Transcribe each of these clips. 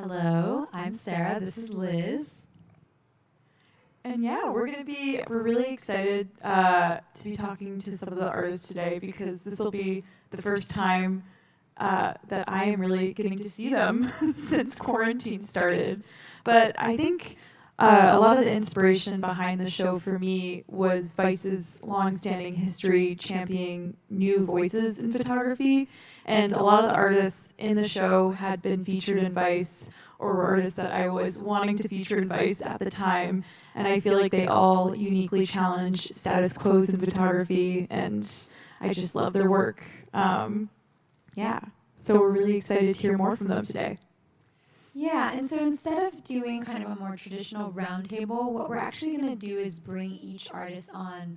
Hello, I'm Sarah. This is Liz. And yeah, we're really excited to be talking to some of the artists today because this will be the first time that I am really getting to see them since quarantine started. But I think a lot of the inspiration behind the show for me was Vice's longstanding history championing new voices in photography. And a lot of the artists in the show had been featured in Vice or were artists that I was wanting to feature in Vice at the time. And I feel like they all uniquely challenge status quos in photography, and I just love their work. Yeah, so we're really excited to hear more from them today. Yeah, and so instead of doing kind of a more traditional roundtable, what we're actually going to do is bring each artist on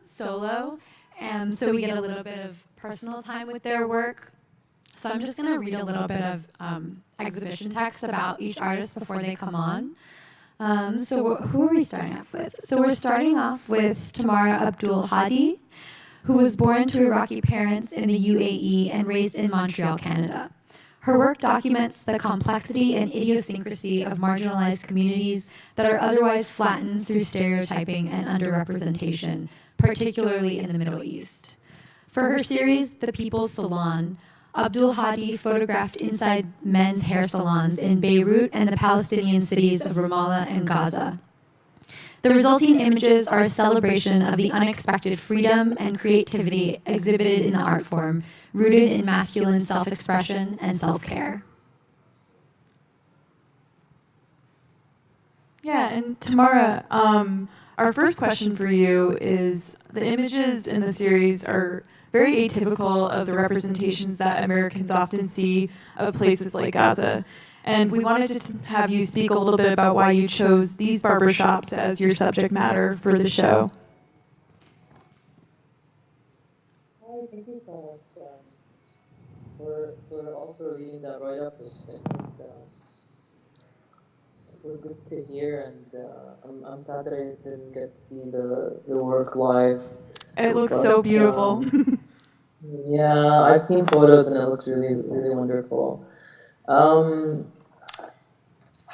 solo, and so we get a little bit of personal time with their work. So I'm just going to read a little bit of exhibition text about each artist before they come on. So who are we starting off with? So we're starting off with Tamara Abdul Hadi, who was born to Iraqi parents in the UAE and raised in Montreal, Canada. Her work documents the complexity and idiosyncrasy of marginalized communities that are otherwise flattened through stereotyping and underrepresentation, particularly in the Middle East. For her series, The People's Salon, Abdul Hadi photographed inside men's hair salons in Beirut and the Palestinian cities of Ramallah and Gaza. The resulting images are a celebration of the unexpected freedom and creativity exhibited in the art form, rooted in masculine self-expression and self-care. Yeah, and Tamara, our first question for you is, the images in the series are very atypical of the representations that Americans often see of places like Gaza. And we wanted to have you speak a little bit about why you chose these barbershops as your subject matter for the show. Hi, thank you so much for also reading that write-up. It was good to hear, and I'm sad that I didn't get to see the work live. It looks so beautiful. Yeah, I've seen photos and it looks really, really wonderful.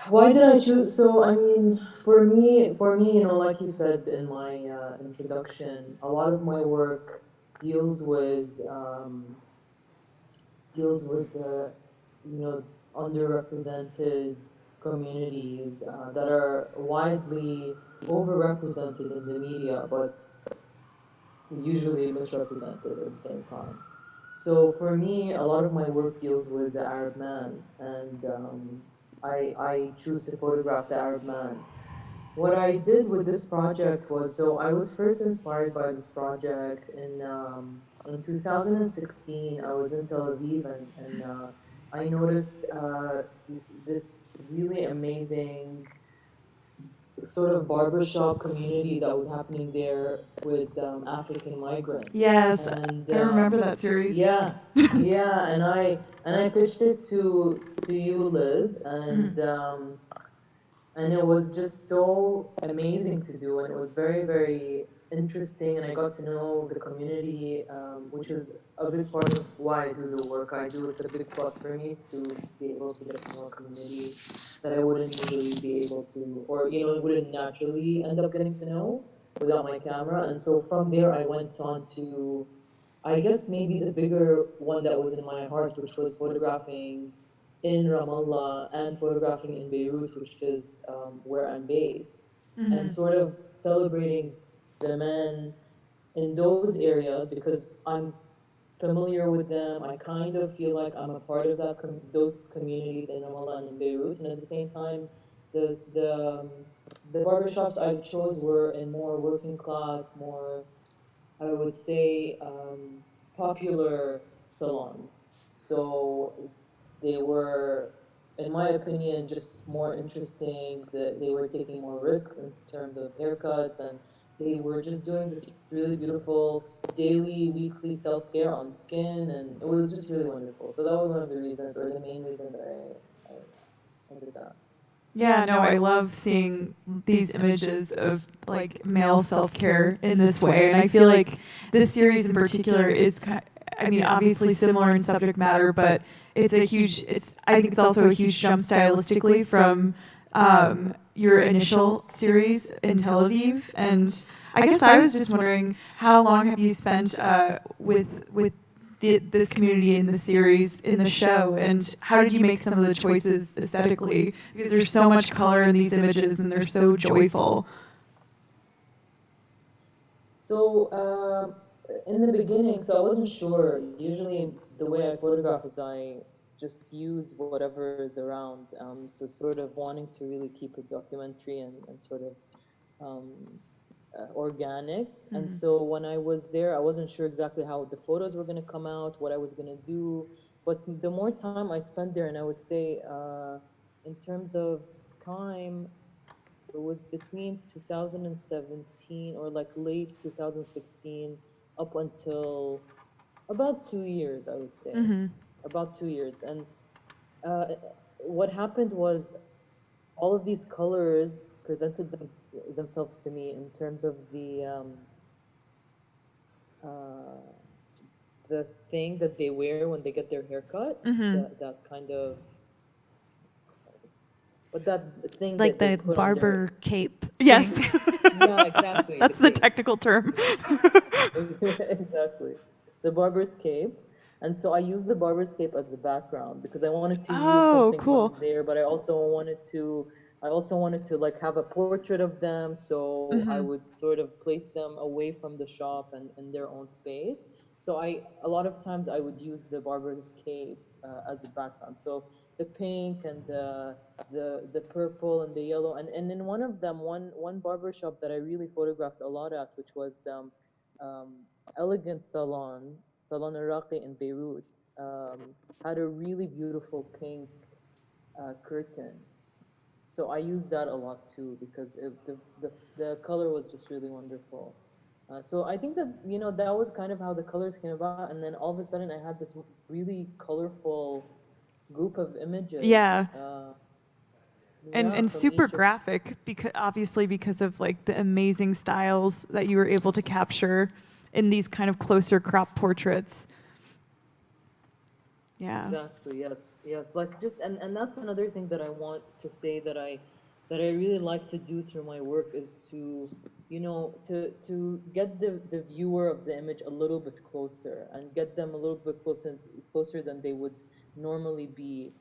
Why did I choose? So, I mean, for me, like you said in my introduction, a lot of my work deals with underrepresented communities that are widely overrepresented in the media, but usually misrepresented at the same time. So for me, a lot of my work deals with the Arab man, and I choose to photograph the Arab man. What I did with this project was, so I was first inspired by this project in 2016. I was in Tel Aviv, and I noticed this really amazing sort of barbershop community that was happening there with African migrants. Yes, and, I remember that series. Yeah, yeah, and I pitched it to you, Liz, and it was just so amazing to do, and it was very, very interesting, and I got to know the community, which is a big part of why I do the work I do. It's a big plus for me to be able to get to know a community that I wouldn't usually be able to, or wouldn't naturally end up getting to know without my camera. And so from there, I went on to, I guess maybe the bigger one that was in my heart, which was photographing in Ramallah and photographing in Beirut, which is where I'm based, and sort of celebrating the men in those areas because I'm familiar with them. I kind of feel like I'm a part of those communities in Ramallah and in Beirut, and at the same time, the barbershops I chose were in more working class, more, I would say, popular salons. So they were, in my opinion, just more interesting. They were taking more risks in terms of haircuts, and they were just doing this really beautiful daily, weekly self-care on skin, and it was just really wonderful. So that was one of the reasons, or the main reason that I did that. Yeah, no, I love seeing these images of like male self-care in this way, and I feel like this series in particular is, I mean, obviously similar in subject matter, but I think it's also a huge jump stylistically from your initial series in Tel Aviv. And I guess I was just wondering, how long have you spent with this community in the series, in the show, and how did you make some of the choices aesthetically? Because there's so much color in these images and they're so joyful. So in the beginning, so I wasn't sure. Usually, the way I photograph is I just use whatever is around. So sort of wanting to really keep it documentary and sort of um, organic. And so when I was there, I wasn't sure exactly how the photos were going to come out, what I was going to do. But the more time I spent there, and I would say in terms of time, it was between 2017 or like late 2016 up until about 2 years, I would say. About 2 years. And uh, what happened was all of these colors presented themselves to me in terms of uh, the thing that they wear when they get their haircut, that kind of, what's it called? But that thing Like that they the put on their, barber cape. Yes. thing. yeah, exactly. That's the cape. technical term. Exactly. The barber's cape. And so I used the barber's cape as a background because I wanted to use Oh, something cool. from there, but I also wanted to like have a portrait of them, so I would sort of place them away from the shop and in their own space. So a lot of times I would use the barber's cape as a background. So the pink and the purple and the yellow, and in one of them, one barber shop that I really photographed a lot at, which was um, Elegant Salon Iraqi in Beirut, had a really beautiful pink curtain. So I used that a lot too because the color was just really wonderful. So I think that that was kind of how the colors came about, and then all of a sudden I had this really colorful group of images. Yeah. And From super each of, graphic, because obviously because of like the amazing styles that you were able to capture in these kind of closer crop portraits. Yeah. exactly, yes, like just, and that's another thing that I want to say that I really like to do through my work is to to get the viewer of the image a little bit closer and get them a little bit closer than they would normally be.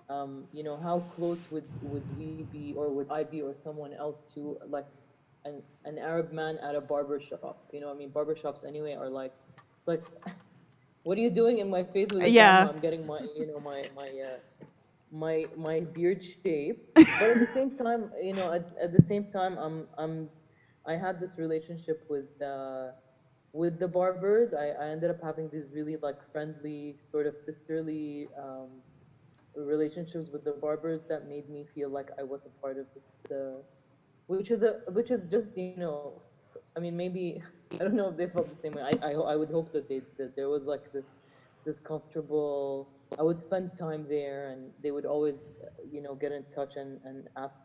How close would we be, or would I be, or someone else, to like an Arab man at a barber shop? I mean, barber shops anyway are like, it's like, what are you doing in my face with a Yeah. camera? I'm getting my my beard shaped. But at the same time, at the same time, I had this relationship with the barbers. I ended up having these really like friendly, sort of sisterly relationships with the barbers that made me feel like I was a part of the which is just I mean, maybe I don't know if they felt the same way. I would hope that there was like this comfortable. I would spend time there, and they would always get in touch and ask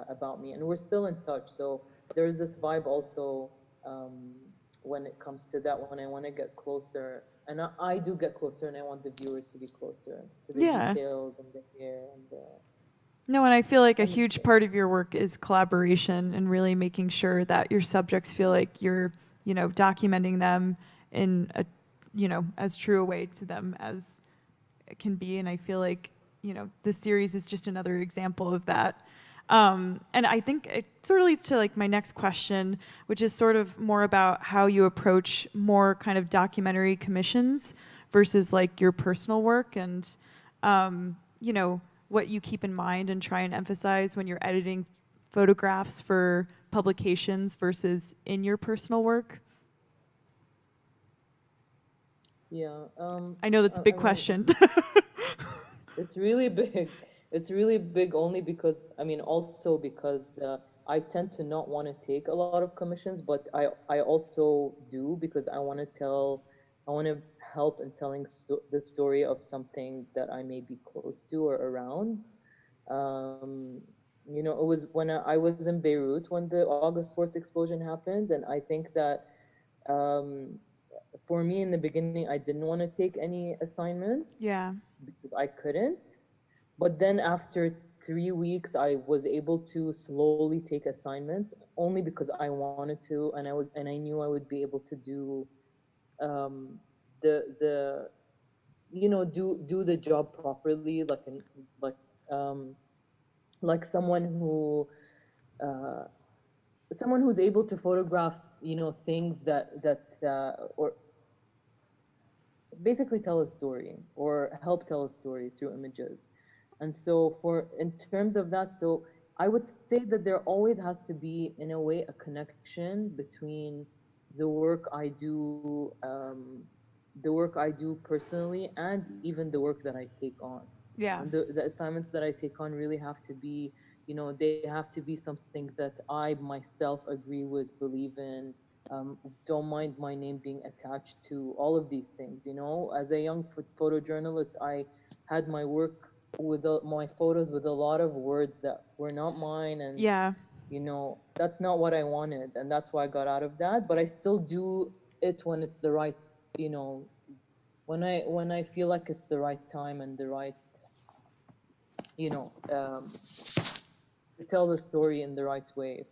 about me, and we're still in touch. So there is this vibe also um, when it comes to that. When I want to get closer, and I do get closer, and I want the viewer to be closer to the Yeah. details and the hair and the. No, and I feel like a And huge part of your work is collaboration and really making sure that your subjects feel like you're, documenting them in a, as true a way to them as it can be. And I feel like, this series is just another example of that. And I think it sort of leads to like my next question, which is sort of more about how you approach more kind of documentary commissions versus like your personal work, and what you keep in mind and try and emphasize when you're editing photographs for publications versus in your personal work. Yeah. I know that's a big I mean, question. it's really big. It's really big only because, I mean, also because I tend to not want to take a lot of commissions, but I also do because I want to help in telling the story of something that I may be close to or around. Um, it was when I was in Beirut when the August 4th explosion happened, and I think that um, for me in the beginning, I didn't want to take any assignments Yeah. because I couldn't. But then after 3 weeks, I was able to slowly take assignments only because I wanted to, and I knew I would be able to do um, the do the job properly, like um, like uh, someone who's able to photograph things that or basically tell a story or help tell a story through images. And so for in terms of that, so I would say that there always has to be, in a way, a connection between the work I do, personally, and even the work that I take on. Yeah. And the assignments that I take on really have to be, they have to be something that I myself agree with, believe in, don't mind my name being attached to, all of these things. As a young photojournalist, I had my work with my photos with a lot of words that were not mine, and Yeah. that's not what I wanted, and that's why I got out of that. But I still do it when it's the right, when I feel like it's the right time and the right, you know to tell the story in the right way.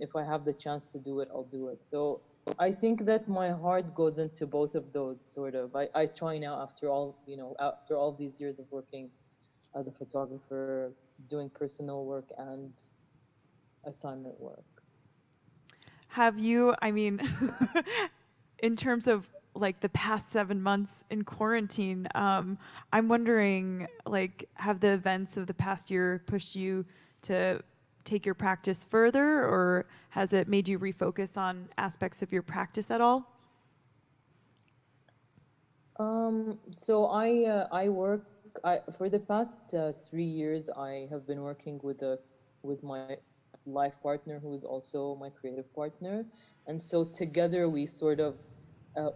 If I have the chance to do it, I'll do it. So I think that my heart goes into both of those, sort of. I try now, after all these years of working as a photographer, doing personal work and assignment work. Have you, I mean, in terms of like the past 7 months in quarantine, I'm wondering, like, have the events of the past year pushed you to take your practice further, or has it made you refocus on aspects of your practice at all? So I work. For the past 3 years, I have been working with my life partner, who is also my creative partner, and so together we sort of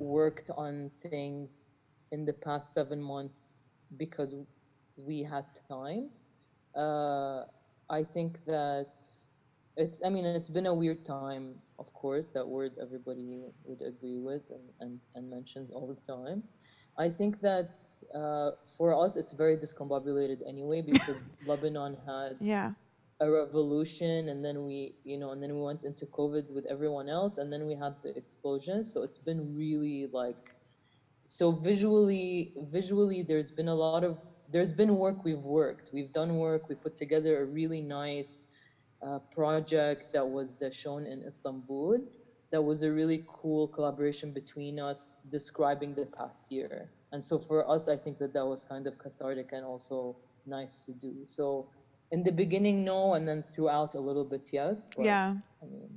worked on things in the past 7 months because we had time. Uh, I think that I mean, it's been a weird time, of course, that word everybody would agree with and mentions all the time. I think that for us, it's very discombobulated anyway, because Lebanon had Yeah. a revolution, and then we went into COVID with everyone else, and then we had the explosion. So it's been really like, so visually there's been work. We've done work. We put together a really nice project that was shown in Istanbul. That was a really cool collaboration between us, describing the past year. And so for us, I think that was kind of cathartic and also nice to do. So in the beginning, no, and then throughout a little bit, yes. But Yeah. I mean,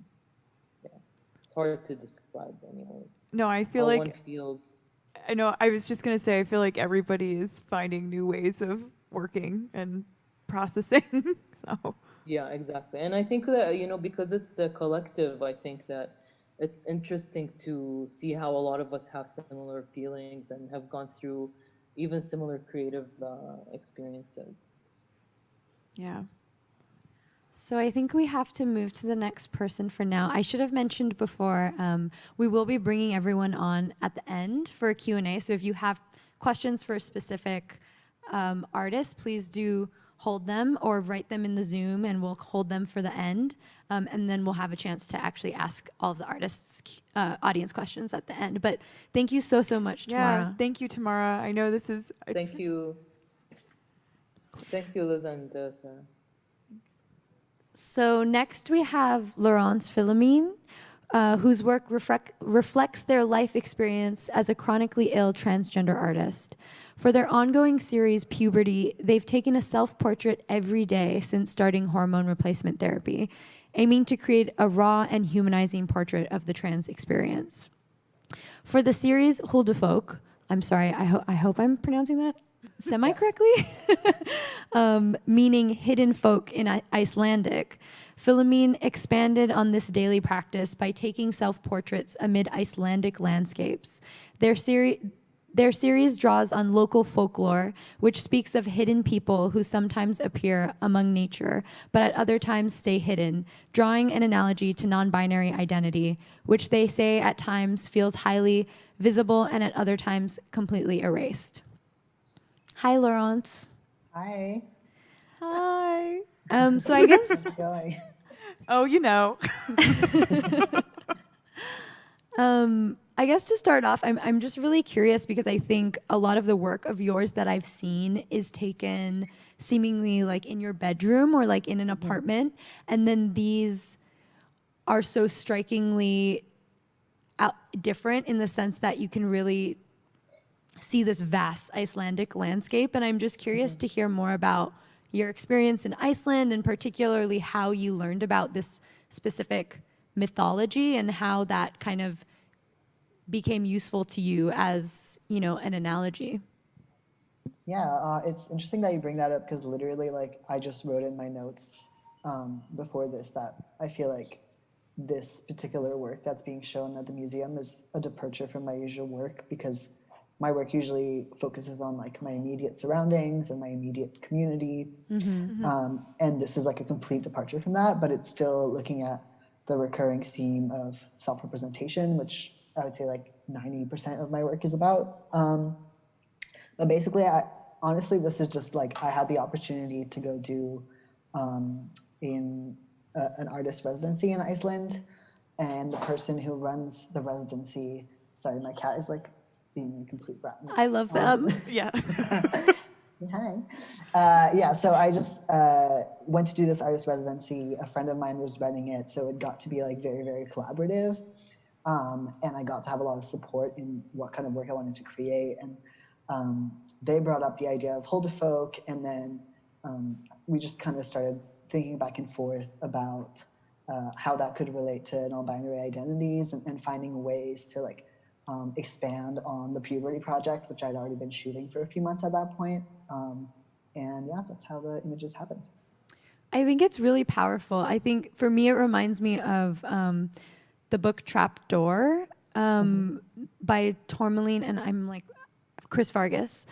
yeah, it's hard to describe anyway No, I feel how one like, feels. I know, I was just going to say, I feel like everybody is finding new ways of working and processing. So, Yeah, exactly. And I think that, because it's a collective, I think that it's interesting to see how a lot of us have similar feelings and have gone through even similar creative experiences. yeah. So I think we have to move to the next person for now. I should have mentioned before, we will be bringing everyone on at the end for a Q&A. So if you have questions for a specific artist, please do hold them or write them in the Zoom, and we'll hold them for the end. And then we'll have a chance to actually ask all of the artists' audience questions at the end. But thank you so, so much, Yeah. Tamara. Thank you, Tamara. I know this is. Thank you. Thank you, Liz and Sarah. So next we have Laurence Philomene, whose work reflects their life experience as a chronically ill transgender artist. For their ongoing series, Puberty, they've taken a self-portrait every day since starting hormone replacement therapy, aiming to create a raw and humanizing portrait of the trans experience. For the series Huldefolk, I'm sorry, I hope I'm pronouncing that semi-correctly, meaning hidden folk in Icelandic, Philomene expanded on this daily practice by taking self-portraits amid Icelandic landscapes. Their series draws on local folklore, which speaks of hidden people who sometimes appear among nature, but at other times stay hidden, drawing an analogy to non-binary identity, which they say at times feels highly visible and at other times completely erased. Hi, Laurence. Hi. Hi. So I guess How's it going? Oh, you know. I guess to start off, I'm just really curious because I think a lot of the work of yours that I've seen is taken seemingly like in your bedroom or like in an apartment, and then these are so strikingly different in the sense that you can really see this vast Icelandic landscape. And I'm just curious to hear more about your experience in Iceland and particularly how you learned about this specific mythology and how that kind of became useful to you as, you know, an analogy. Yeah, it's interesting that you bring that up because literally, like, I just wrote in my notes before this that I feel like this particular work that's being shown at the museum is a departure from my usual work because my work usually focuses on like my immediate surroundings and my immediate community. And this is like a complete departure from that, but it's still looking at the recurring theme of self-representation, which I would say like 90% of my work is about. But basically, honestly, this is just like I had the opportunity to go do in an artist residency in Iceland, and the person who runs the residency, sorry, my cat is like being a complete brat. I love them. Yeah. Hi. Yeah, so I just went to do this artist residency. A friend of mine was running it, so it got to be like very, very collaborative. And I got to have a lot of support in what kind of work I wanted to create. And they brought up the idea of Huldufolk, and then we just kind of started thinking back and forth about how that could relate to non-binary identities and finding ways to like expand on the puberty project, which I'd already been shooting for a few months at that point. And yeah, that's how the images happened. I think it's really powerful. I think for me, it reminds me of the book Trapdoor by Tourmaline, and I'm like Chris Vargas,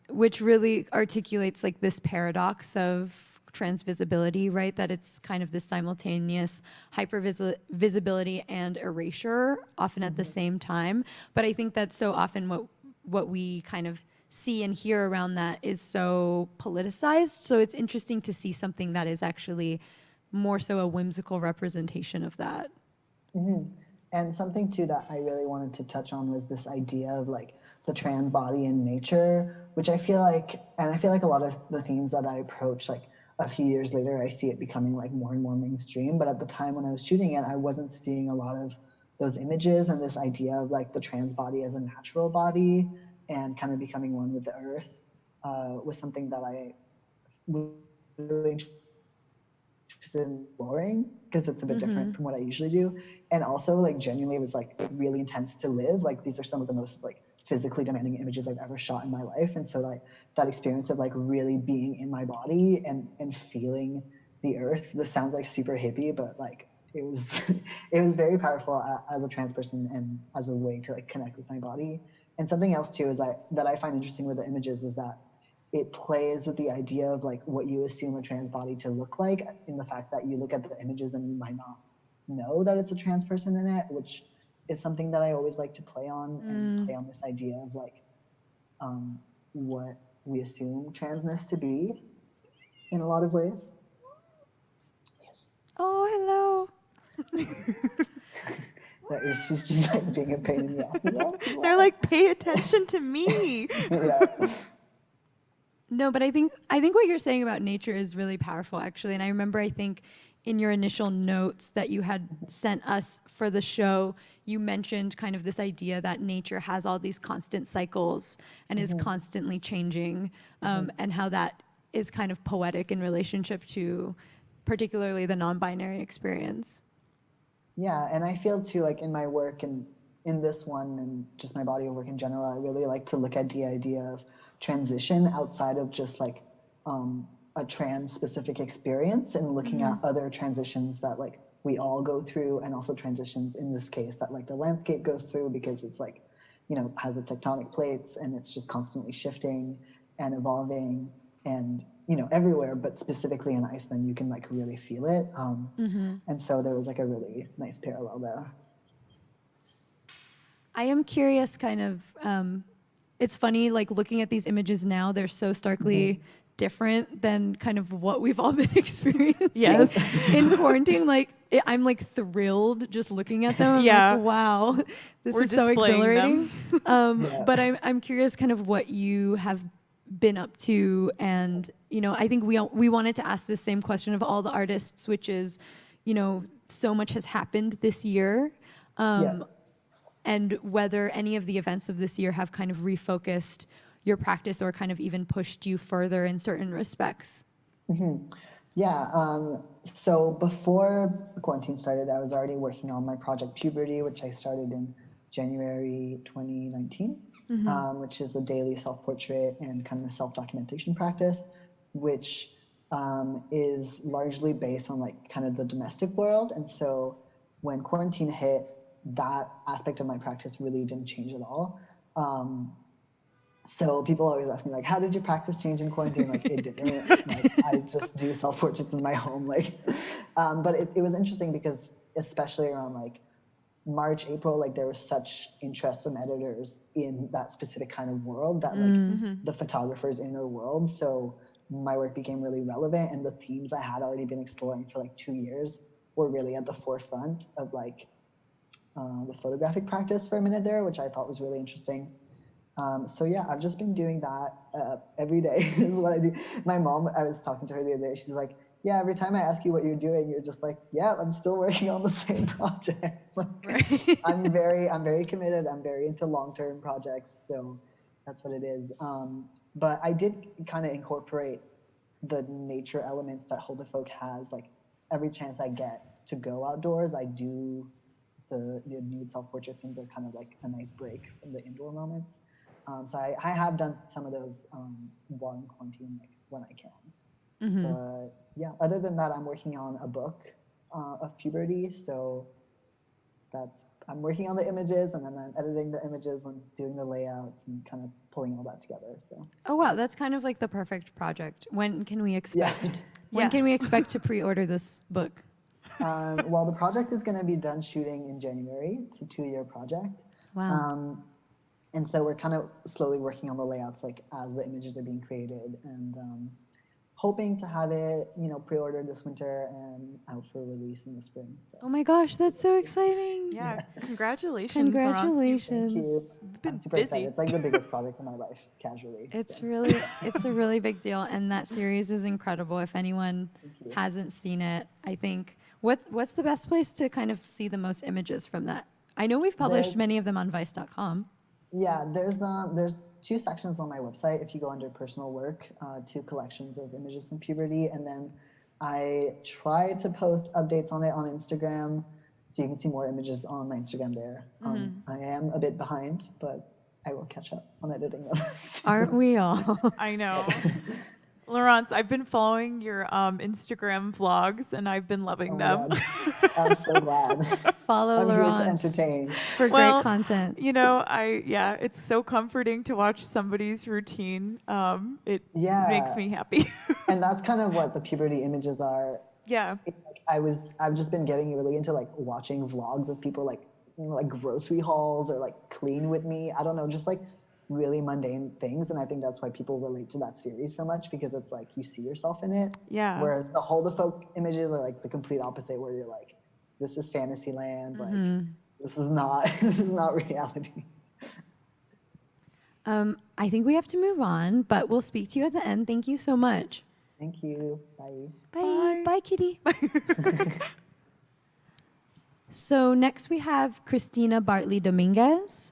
which really articulates like this paradox of transvisibility, right? That it's kind of this simultaneous hypervisibility and erasure, often at the same time. But I think that so often what we kind of see and hear around that is so politicized. So it's interesting to see something that is actually more so a whimsical representation of that. And something too that I really wanted to touch on was this idea of like the trans body in nature, which I feel like a lot of the themes that I approach, like a few years later, I see it becoming like more and more mainstream. But at the time when I was shooting it, I wasn't seeing a lot of those images and this idea of like the trans body as a natural body and kind of becoming one with the earth was something that I was really interested in exploring because it's a bit different from what I usually do. And also like genuinely was like really intense to live. Like these are some of the most like physically demanding images I've ever shot in my life. And so like that experience of like really being in my body and feeling the earth, this sounds like super hippie, but like it was it was very powerful as a trans person and as a way to like connect with my body. And something else too is that I find interesting with the images is that it plays with the idea of like what you assume a trans body to look like, in the fact that you look at the images and you might not know that it's a trans person in it, which is something that I always like to play on and play on this idea of like what we assume transness to be in a lot of ways. Yes. Oh, hello. That is, she's just like being a pain in the ass. They're like, pay attention to me. Yeah. No, but I think what you're saying about nature is really powerful, actually. And I remember, I think, in your initial notes that you had sent us for the show, you mentioned kind of this idea that nature has all these constant cycles and is constantly changing, and how that is kind of poetic in relationship to particularly the non-binary experience. Yeah, and I feel too, like in my work and in this one and just my body of work in general, I really like to look at the idea of transition outside of just like a trans specific experience and looking at other transitions that like we all go through, and also transitions in this case that like the landscape goes through, because it's like has the tectonic plates, and it's just constantly shifting and evolving, and everywhere, but specifically in Iceland, you can like really feel it. And so there was like a really nice parallel there. I am curious, kind of, it's funny, like looking at these images now, they're so starkly different than kind of what we've all been experiencing in quarantine. Like, I'm like thrilled just looking at them. I'm like, wow, this is so exhilarating. But I'm curious kind of what you have been up to. And, I think we wanted to ask the same question of all the artists, which is, so much has happened this year. And whether any of the events of this year have kind of refocused your practice or kind of even pushed you further in certain respects. So before the quarantine started, I was already working on my project Puberty, which I started in January 2019, which is a daily self-portrait and kind of self-documentation practice, which is largely based on like kind of the domestic world. And so when quarantine hit, that aspect of my practice really didn't change at all. So people always ask me like, how did your practice change in quarantine? Like it didn't. Like, I just do self-portraits in my home. But it was interesting because especially around like March, April, like there was such interest from editors in that specific kind of world that like the photographer's inner world. So my work became really relevant, and the themes I had already been exploring for like 2 years were really at the forefront of like the photographic practice for a minute there, which I thought was really interesting. I've just been doing that every day is what I do. My mom, I was talking to her the other day, she's like, yeah, every time I ask you what you're doing, you're just like, yeah, I'm still working on the same project. I'm very committed. I'm very into long-term projects. So that's what it is. But I did kind of incorporate the nature elements that Holderfolk has. Like every chance I get to go outdoors, I do the nude self-portraits into kind of like a nice break from the indoor moments. So I have done some of those while in quarantine, like when I can. But yeah, other than that, I'm working on a book of Puberty. So I'm working on the images, and then I'm editing the images and doing the layouts and kind of pulling all that together. So. Oh wow, that's kind of like the perfect project. When can we expect? Yeah. When can we expect to pre-order this book? Well, the project is going to be done shooting in January. It's a 2-year project. Wow. And so we're kind of slowly working on the layouts, like as the images are being created, and hoping to have it, pre-ordered this winter and out for release in the spring. So. Oh my gosh, that's so exciting! Yeah, congratulations! Congratulations! Thank you. I'm super excited. It's like the biggest project of my life, casually. It's a really big deal, and that series is incredible. If anyone hasn't seen it, I think what's the best place to kind of see the most images from that? I know we've published many of them on vice.com. Yeah, there's 2 sections on my website. If you go under personal work, 2 collections of images from Puberty, and then I try to post updates on it on Instagram, so you can see more images on my Instagram there. I am a bit behind, but I will catch up on editing them. Aren't we all? I know. Laurence, I've been following your Instagram vlogs, and I've been loving them. I'm so glad. Follow Laurence to entertain for great content. It's so comforting to watch somebody's routine. It makes me happy. And that's kind of what the Puberty images are. Yeah. I've just been getting really into like watching vlogs of people like grocery hauls or like clean with me. I don't know, just like really mundane things, and I think that's why people relate to that series so much, because it's like you see yourself in it. Yeah. Whereas the Holderfolk images are like the complete opposite, where you're like, this is fantasy land, like this is not reality. I think we have to move on, but we'll speak to you at the end. Thank you so much. Thank you. Bye. Bye. Bye, kitty. So next we have Christina Bartley Dominguez.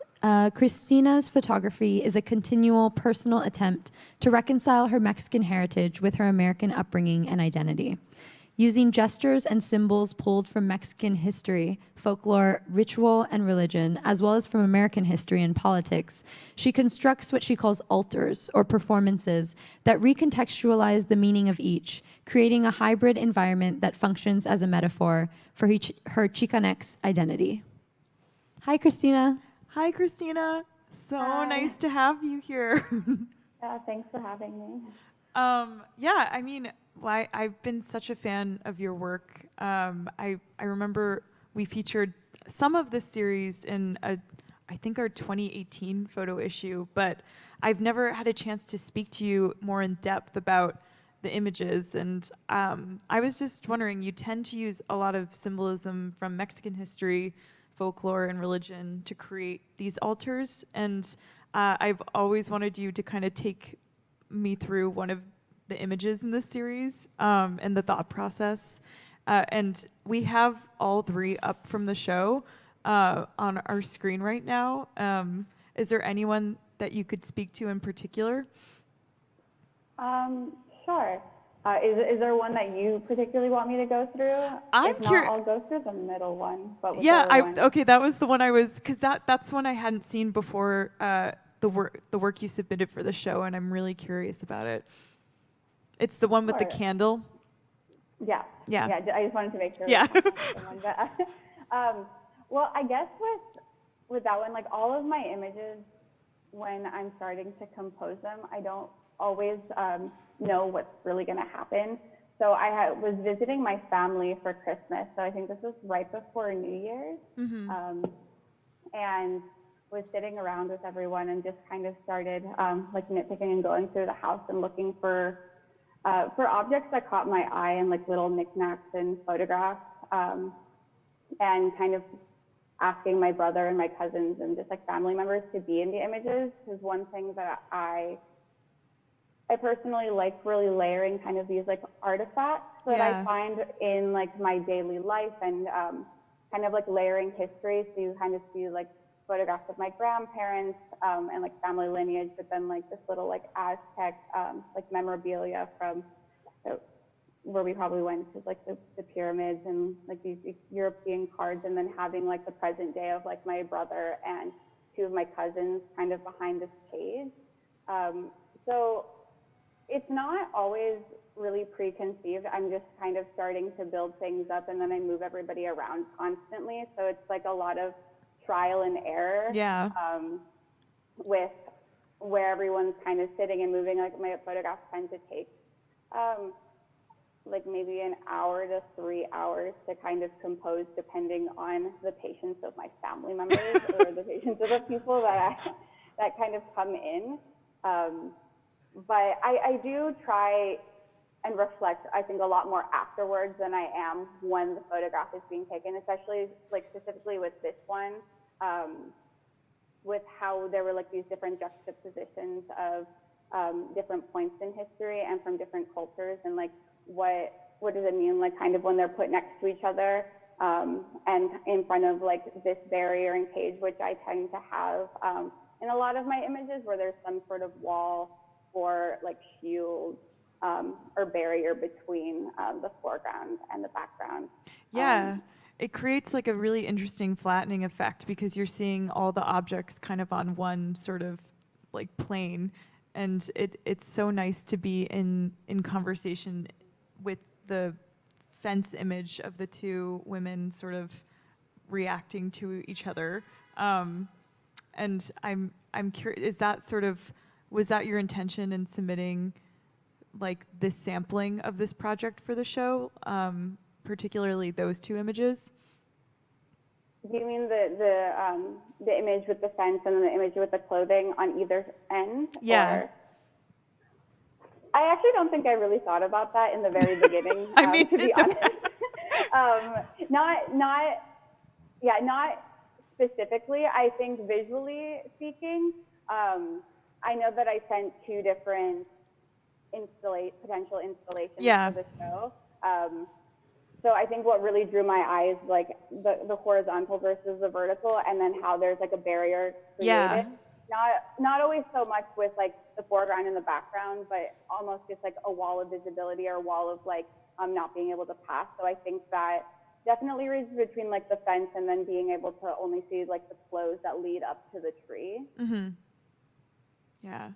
Christina's photography is a continual personal attempt to reconcile her Mexican heritage with her American upbringing and identity. Using gestures and symbols pulled from Mexican history, folklore, ritual, and religion, as well as from American history and politics, she constructs what she calls altars, or performances, that recontextualize the meaning of each, creating a hybrid environment that functions as a metaphor for her Chicanx identity. Hi, Christina. Hi, Christina. So Hi. nice to have you here. Yeah, thanks for having me. Yeah, I mean, I've been such a fan of your work. I remember we featured some of this series in I think our 2018 photo issue, but I've never had a chance to speak to you more in depth about the images. And I was just wondering, you tend to use a lot of symbolism from Mexican history, folklore, and religion to create these altars. And I've always wanted you to kind of take me through one of the images in this series and the thought process. And we have all three up from the show on our screen right now. Is there anyone that you could speak to in particular? Sure. Is there one that you particularly want me to go through? If not, I'll go through the middle one. But Okay, that was the one I was, because that's one I hadn't seen before the work you submitted for the show, and I'm really curious about it. It's the one with the candle. Yeah. Yeah. I just wanted to make sure. Yeah. Well, I guess with that one, like all of my images, when I'm starting to compose them, I don't always know what's really going to happen. So I was visiting my family for Christmas. So I think this was right before New Year's. Mm-hmm. And was sitting around with everyone and just kind of started like nitpicking and going through the house and looking for objects that caught my eye and like little knickknacks and photographs, and kind of asking my brother and my cousins and just like family members to be in the images. Because one thing that I personally like really layering kind of these like artifacts that I find in like my daily life, and kind of like layering history. So you kind of see like photographs of my grandparents and like family lineage, but then like this little like Aztec like memorabilia from where we probably went to like the pyramids and like these European cards, and then having like the present day of like my brother and two of my cousins kind of behind this page. So it's not always really preconceived. I'm just kind of starting to build things up, and then I move everybody around constantly. So it's like a lot of trial and error. Yeah. With where everyone's kind of sitting and moving. Like my photographs tend to take like maybe an hour to 3 hours to kind of compose, depending on the patience of my family members or the patience of the people that kind of come in. But I do try and reflect, I think, a lot more afterwards than I am when the photograph is being taken, especially like specifically with this one, with how there were like these different juxtapositions of different points in history and from different cultures, and like what does it mean, like kind of when they're put next to each other and in front of like this barrier and cage, which I tend to have in a lot of my images, where there's some sort of wall or like shield or barrier between the foreground and the background. Yeah, it creates like a really interesting flattening effect, because you're seeing all the objects kind of on one sort of like plane, and it's so nice to be in conversation with the fence image of the two women sort of reacting to each other. And I'm curious, was that your intention in submitting like this sampling of this project for the show, particularly those two images? Do you mean the image with the fence and then the image with the clothing on either end? Yeah. Or? I actually don't think I really thought about that in the very beginning. I mean, to be honest. Not specifically. I think visually speaking, I know that I sent two different potential installations for the show. So I think what really drew my eyes, like the horizontal versus the vertical, and then how there's like a barrier created. Not always so much with like the foreground and the background, but almost just like a wall of visibility or a wall of like not being able to pass. So I think that definitely reads between like the fence and then being able to only see like the clothes that lead up to the tree. Mm-hmm. Yeah,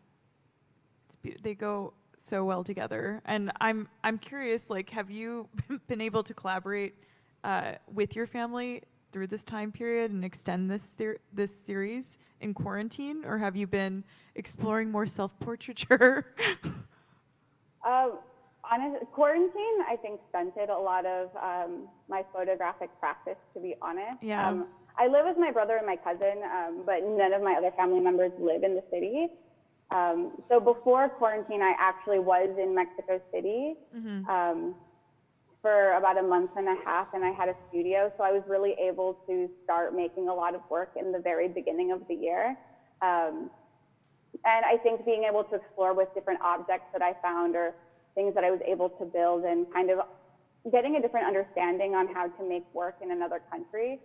they go so well together. And I'm curious, like, have you been able to collaborate with your family through this time period and extend this series in quarantine, or have you been exploring more self-portraiture? Quarantine, I think, stunted a lot of my photographic practice, to be honest. Yeah. I live with my brother and my cousin, but none of my other family members live in the city. So before quarantine, I actually was in Mexico City for about a month and a half, and I had a studio. So I was really able to start making a lot of work in the very beginning of the year. And I think being able to explore with different objects that I found or things that I was able to build and kind of getting a different understanding on how to make work in another country,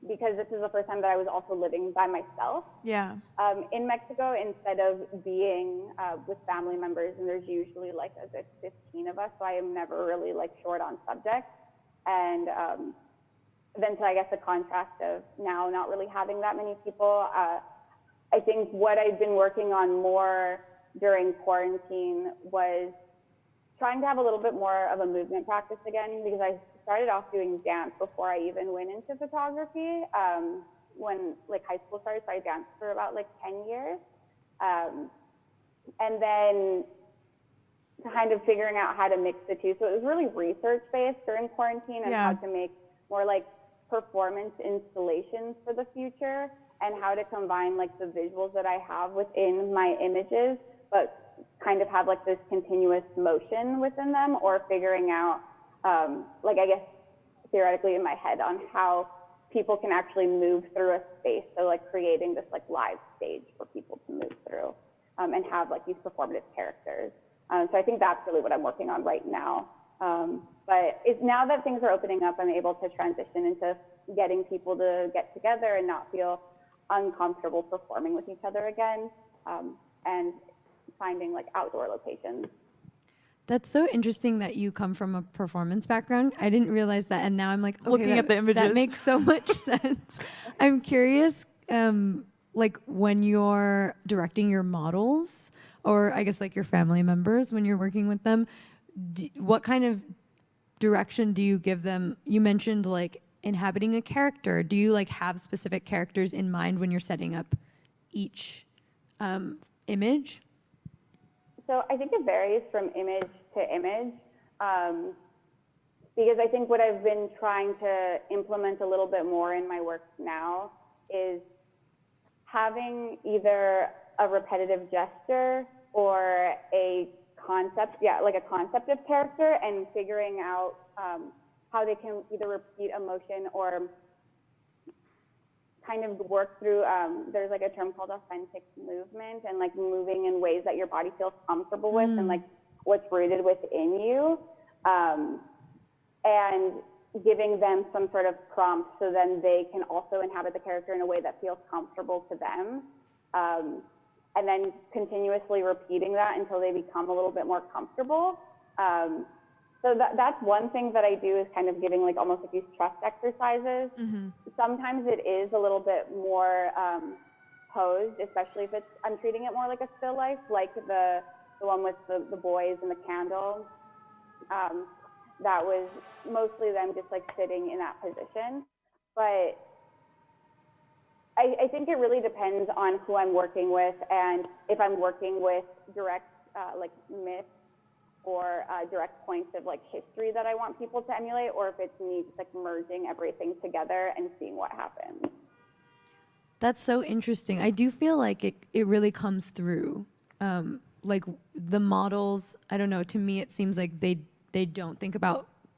because this is the first time that I was also living by myself. Yeah. In Mexico, instead of being with family members, and there's usually like a good 15 of us, so I am never really like short on subject. And then to, I guess, the contrast of now not really having that many people, I think what I've been working on more during quarantine was trying to have a little bit more of a movement practice again, because I started off doing dance before I even went into photography. When like high school started, so I danced for about like 10 years. And then kind of figuring out how to mix the two. So it was really research-based during quarantine and how to make more like performance installations for the future, and how to combine like the visuals that I have within my images, but kind of have like this continuous motion within them, or figuring out, like I guess theoretically in my head, on how people can actually move through a space. So like creating this like live stage for people to move through, and have like these performative characters. So I think that's really what I'm working on right now. But now that things are opening up, I'm able to transition into getting people to get together and not feel uncomfortable performing with each other again, and finding like outdoor locations. That's so interesting that you come from a performance background. I didn't realize that, and now I'm like, okay, Looking at the images. That makes so much sense. I'm curious, like when you're directing your models, or I guess like your family members, when you're working with them, what kind of direction do you give them? You mentioned like inhabiting a character. Do you like have specific characters in mind when you're setting up each image? So I think it varies from image to image, because I think what I've been trying to implement a little bit more in my work now is having either a repetitive gesture or a concept, like a concept of character, and figuring out how they can either repeat emotion or kind of work through, there's like a term called authentic movement, and like moving in ways that your body feels comfortable with, and like what's rooted within you, and giving them some sort of prompt so then they can also inhabit the character in a way that feels comfortable to them, and then continuously repeating that until they become a little bit more comfortable. So that's one thing that I do, is kind of giving like almost like these trust exercises. Sometimes it is a little bit more posed, especially if I'm treating it more like a still life, like the one with the boys and the candle. That was mostly them just like sitting in that position. But I think it really depends on who I'm working with, and if I'm working with direct like myths or direct points of like history that I want people to emulate, or if it's me just like merging everything together and seeing what happens. That's so interesting. I do feel like it really comes through. Like the models, I don't know, to me it seems like they don't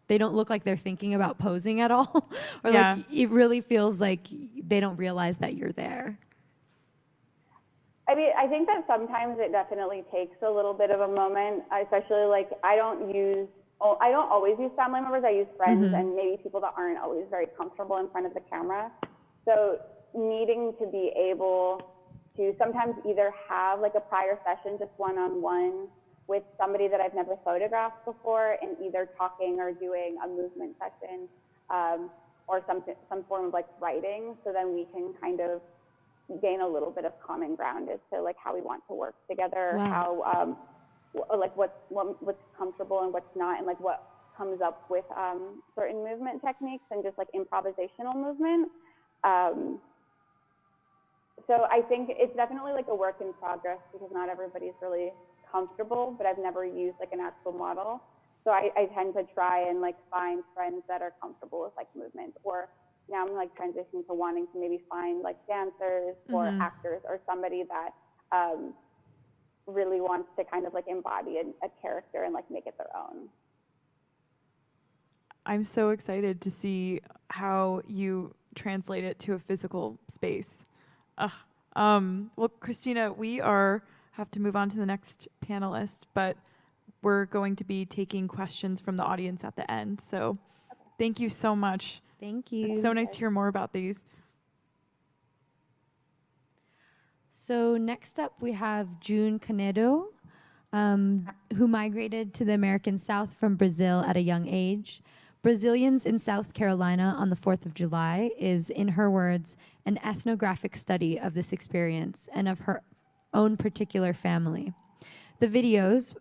look like they're thinking about posing at all. Or like it really feels like they don't realize that you're there. I mean, I think that sometimes it definitely takes a little bit of a moment, especially like I don't always use family members. I use friends and maybe people that aren't always very comfortable in front of the camera. So needing to be able to sometimes either have like a prior session, just one-on-one with somebody that I've never photographed before, and either talking or doing a movement session, or some form of like writing, so then we can kind of gain a little bit of common ground as to like how we want to work together, how like what's comfortable and what's not, and like what comes up with certain movement techniques and just like improvisational movement. So I think it's definitely like a work in progress because not everybody's really comfortable, but I've never used like an actual model. So I tend to try and like find friends that are comfortable with like movement, or now I'm like transitioning to wanting to maybe find like dancers or actors or somebody that really wants to kind of like embody a character and like make it their own. I'm so excited to see how you translate it to a physical space. Well, Christina, we have to move on to the next panelist, but we're going to be taking questions from the audience at the end. So thank you so much. Thank you. It's so nice to hear more about these. So next up we have June Canedo, who migrated to the American South from Brazil at a young age. Brazilians in South Carolina on the 4th of July is, in her words, an ethnographic study of this experience and of her own particular family. The videos,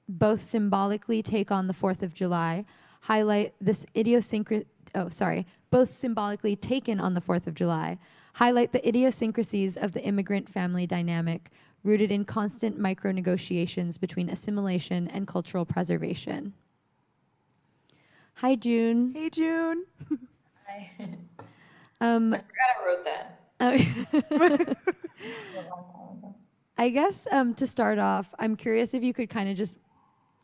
both symbolically take on the 4th of July, highlight this both symbolically taken on the 4th of July, highlight the idiosyncrasies of the immigrant family dynamic rooted in constant micro-negotiations between assimilation and cultural preservation. Hi, June. Hey, June. Hi. I forgot I wrote that. I guess to start off, I'm curious if you could kind of just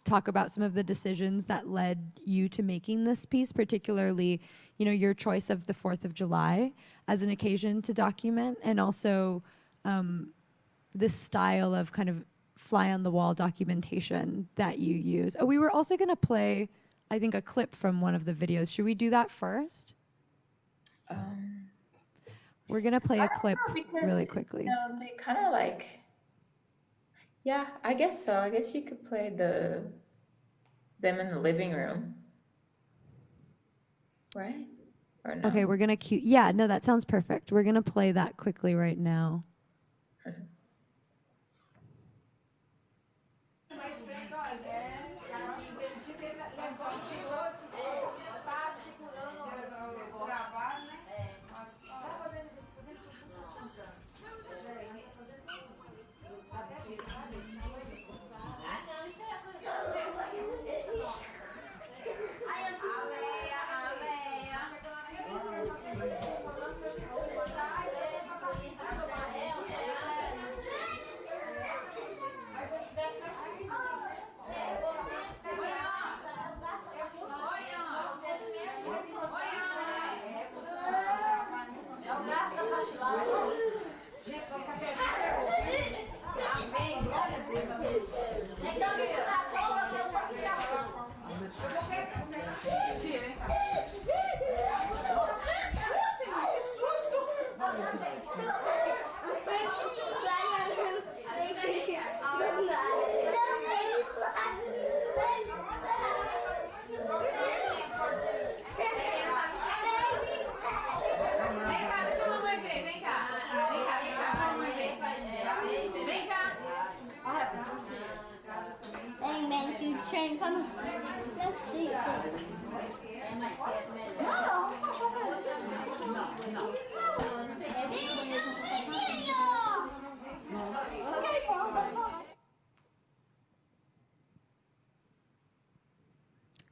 talk about some of the decisions that led you to making this piece, particularly, your choice of the 4th of July as an occasion to document, and also this style of kind of fly on the wall documentation that you use. Oh, we were also going to play, I think, a clip from one of the videos. Should we do that first? We're going to play a clip really quickly. They kind of like, yeah, I guess so. I guess you could play them in the living room, right? Or no? Okay, we're going to cue. Yeah, no, that sounds perfect. We're going to play that quickly right now.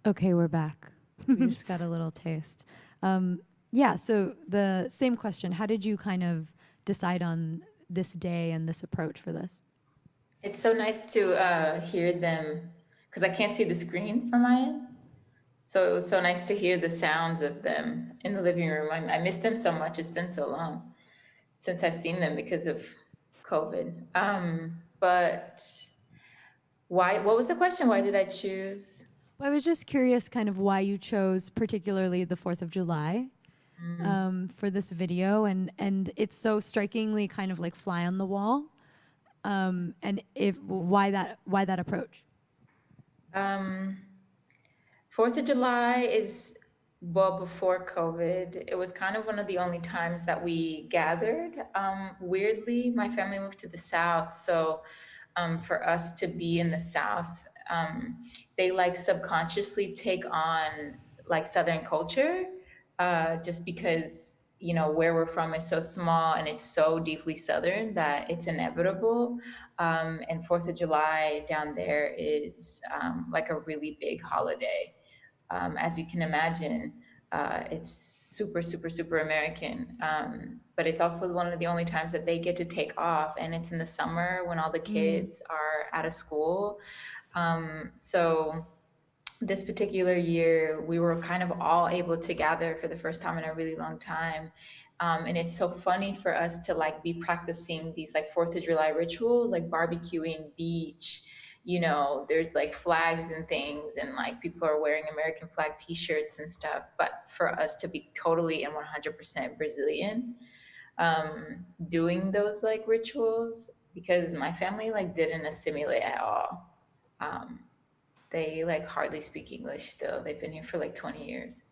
Okay, we're back. We just got a little taste. Yeah, so the same question. How did you kind of decide on this day and this approach for this? It's so nice to hear them, because I can't see the screen from my end. So it was so nice to hear the sounds of them in the living room. I miss them so much. It's been so long since I've seen them because of COVID. But why? What was the question? Why did I choose? Well, I was just curious kind of why you chose particularly the 4th of July for this video. And it's so strikingly kind of like fly on the wall. And why that approach? 4th of July is, well, before COVID. It was kind of one of the only times that we gathered. Weirdly, my family moved to the South. So for us to be in the South, they like subconsciously take on like Southern culture, just because you know, where we're from is so small and it's so deeply Southern that it's inevitable. And 4th of July down there is like a really big holiday. As you can imagine, it's super, super, super American. But it's also one of the only times that they get to take off, and it's in the summer when all the kids are out of school. So this particular year, we were kind of all able to gather for the first time in a really long time. And it's so funny for us to like be practicing these like 4th of July rituals, like barbecuing, beach, you know, there's like flags and things, and like people are wearing American flag t-shirts and stuff. But for us to be totally and 100% Brazilian, doing those like rituals, because my family like didn't assimilate at all. Um, they like hardly speak English still. They've been here for like 20 years.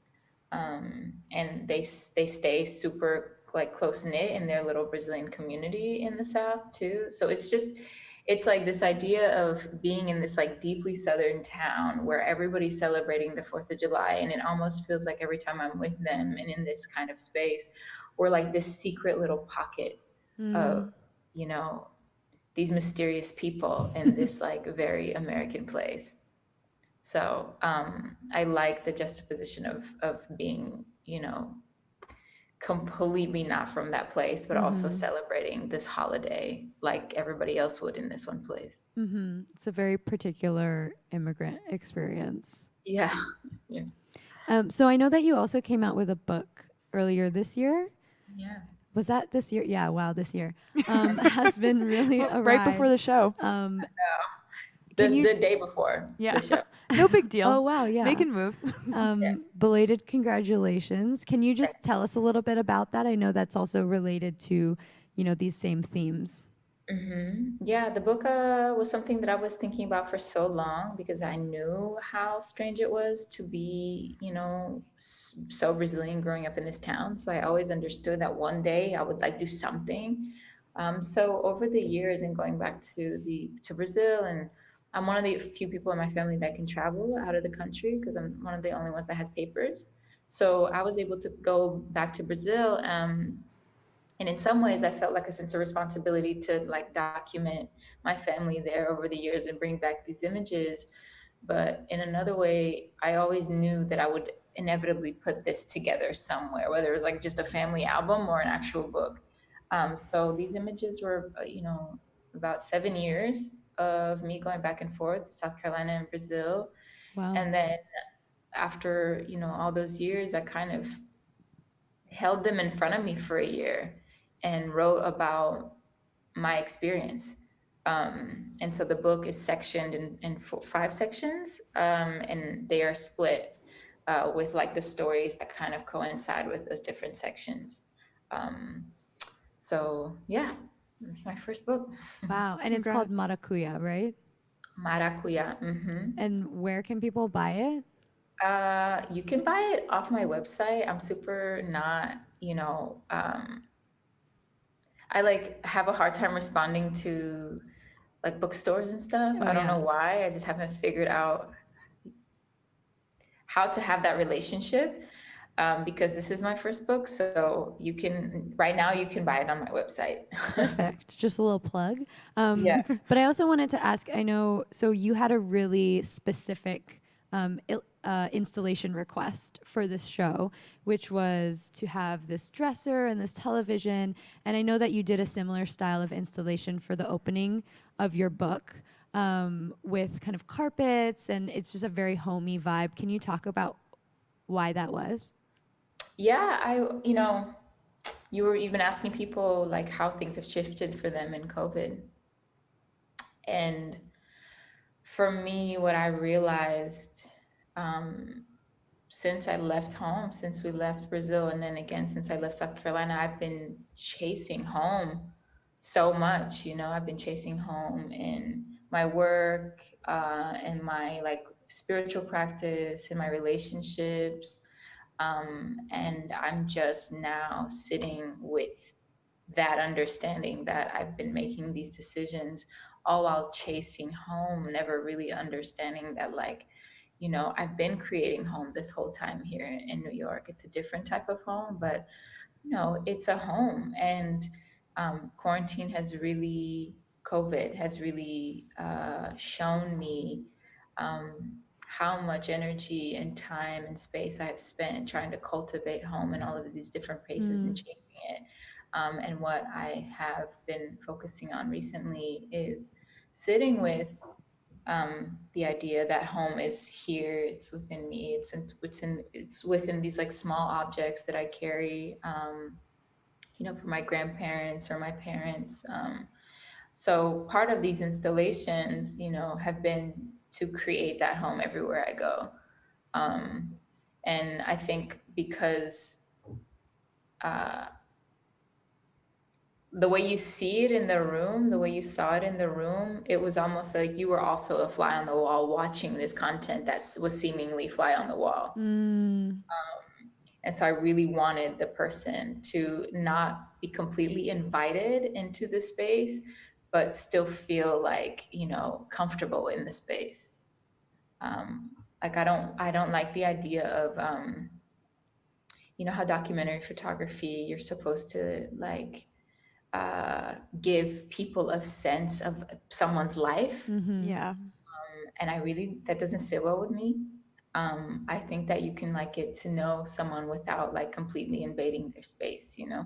And they stay super like close knit in their little Brazilian community in the South too. So it's like this idea of being in this like deeply Southern town where everybody's celebrating the 4th of July. And it almost feels like every time I'm with them and in this kind of space, we're like this secret little pocket of, you know, these mysterious people in this like very American place. So I like the juxtaposition of being, you know, completely not from that place, but also celebrating this holiday like everybody else would in this one place. It's a very particular immigrant experience. Yeah. Yeah. So I know that you also came out with a book earlier this year. Yeah. Was that this year? Yeah, wow, this year has been really a right ride. before the show. The day before the show. No big deal. Oh, wow, yeah. Making moves. Belated congratulations. Can you just tell us a little bit about that? I know that's also related to, you know, these same themes. Yeah, the book was something that I was thinking about for so long, because I knew how strange it was to be, you know, so Brazilian growing up in this town. So I always understood that one day I would like do something. So over the years and going back to Brazil, and I'm one of the few people in my family that can travel out of the country because I'm one of the only ones that has papers. So I was able to go back to Brazil. And in some ways, I felt like a sense of responsibility to like document my family there over the years and bring back these images. But in another way, I always knew that I would inevitably put this together somewhere, whether it was like just a family album or an actual book. So these images were, you know, about 7 years of me going back and forth to South Carolina and Brazil. Wow. And then after, you know, all those years, I kind of held them in front of me for a year and wrote about my experience. And so the book is sectioned in 5 sections, and they are split with like the stories that kind of coincide with those different sections. So yeah, it's my first book. Wow. And it's called Maracuya, right? Maracuya. And where can people buy it? You can buy it off my website. I'm super not, you know, I like have a hard time responding to like bookstores and stuff. I don't know why. I just haven't figured out how to have that relationship, because this is my first book. So you can, right now you can buy it on my website. Perfect. Just a little plug. Yeah. But I also wanted to ask, I know, so you had a really specific installation request for this show, which was to have this dresser and this television. And I know that you did a similar style of installation for the opening of your book, with kind of carpets, and it's just a very homey vibe. Can you talk about why that was? Yeah, you know, you've been asking people like how things have shifted for them in COVID. And for me, what I realized, since I left home, since we left Brazil, and then again, since I left South Carolina, I've been chasing home so much, you know, I've been chasing home in my work, and my like spiritual practice and my relationships. And I'm just now sitting with that understanding that I've been making these decisions all while chasing home, never really understanding that, like, you know, I've been creating home this whole time here in New York. It's a different type of home, but it's a home. And quarantine COVID has really shown me how much energy and time and space I've spent trying to cultivate home in all of these different places and chasing it. And what I have been focusing on recently is sitting with the idea that home is here, it's within me, it's within these like small objects that I carry, for my grandparents or my parents. So part of these installations, have been to create that home everywhere I go. Um, and I think because uh, the way you see it in the room, the way you saw it in the room, it was almost like you were also a fly on the wall watching this content that was seemingly fly on the wall. And so I really wanted the person to not be completely invited into the space, but still feel like, comfortable in the space. Like I don't like the idea of, how documentary photography, you're supposed to like give people a sense of someone's life. Yeah. And that doesn't sit well with me. I think that you can like get to know someone without like completely invading their space, So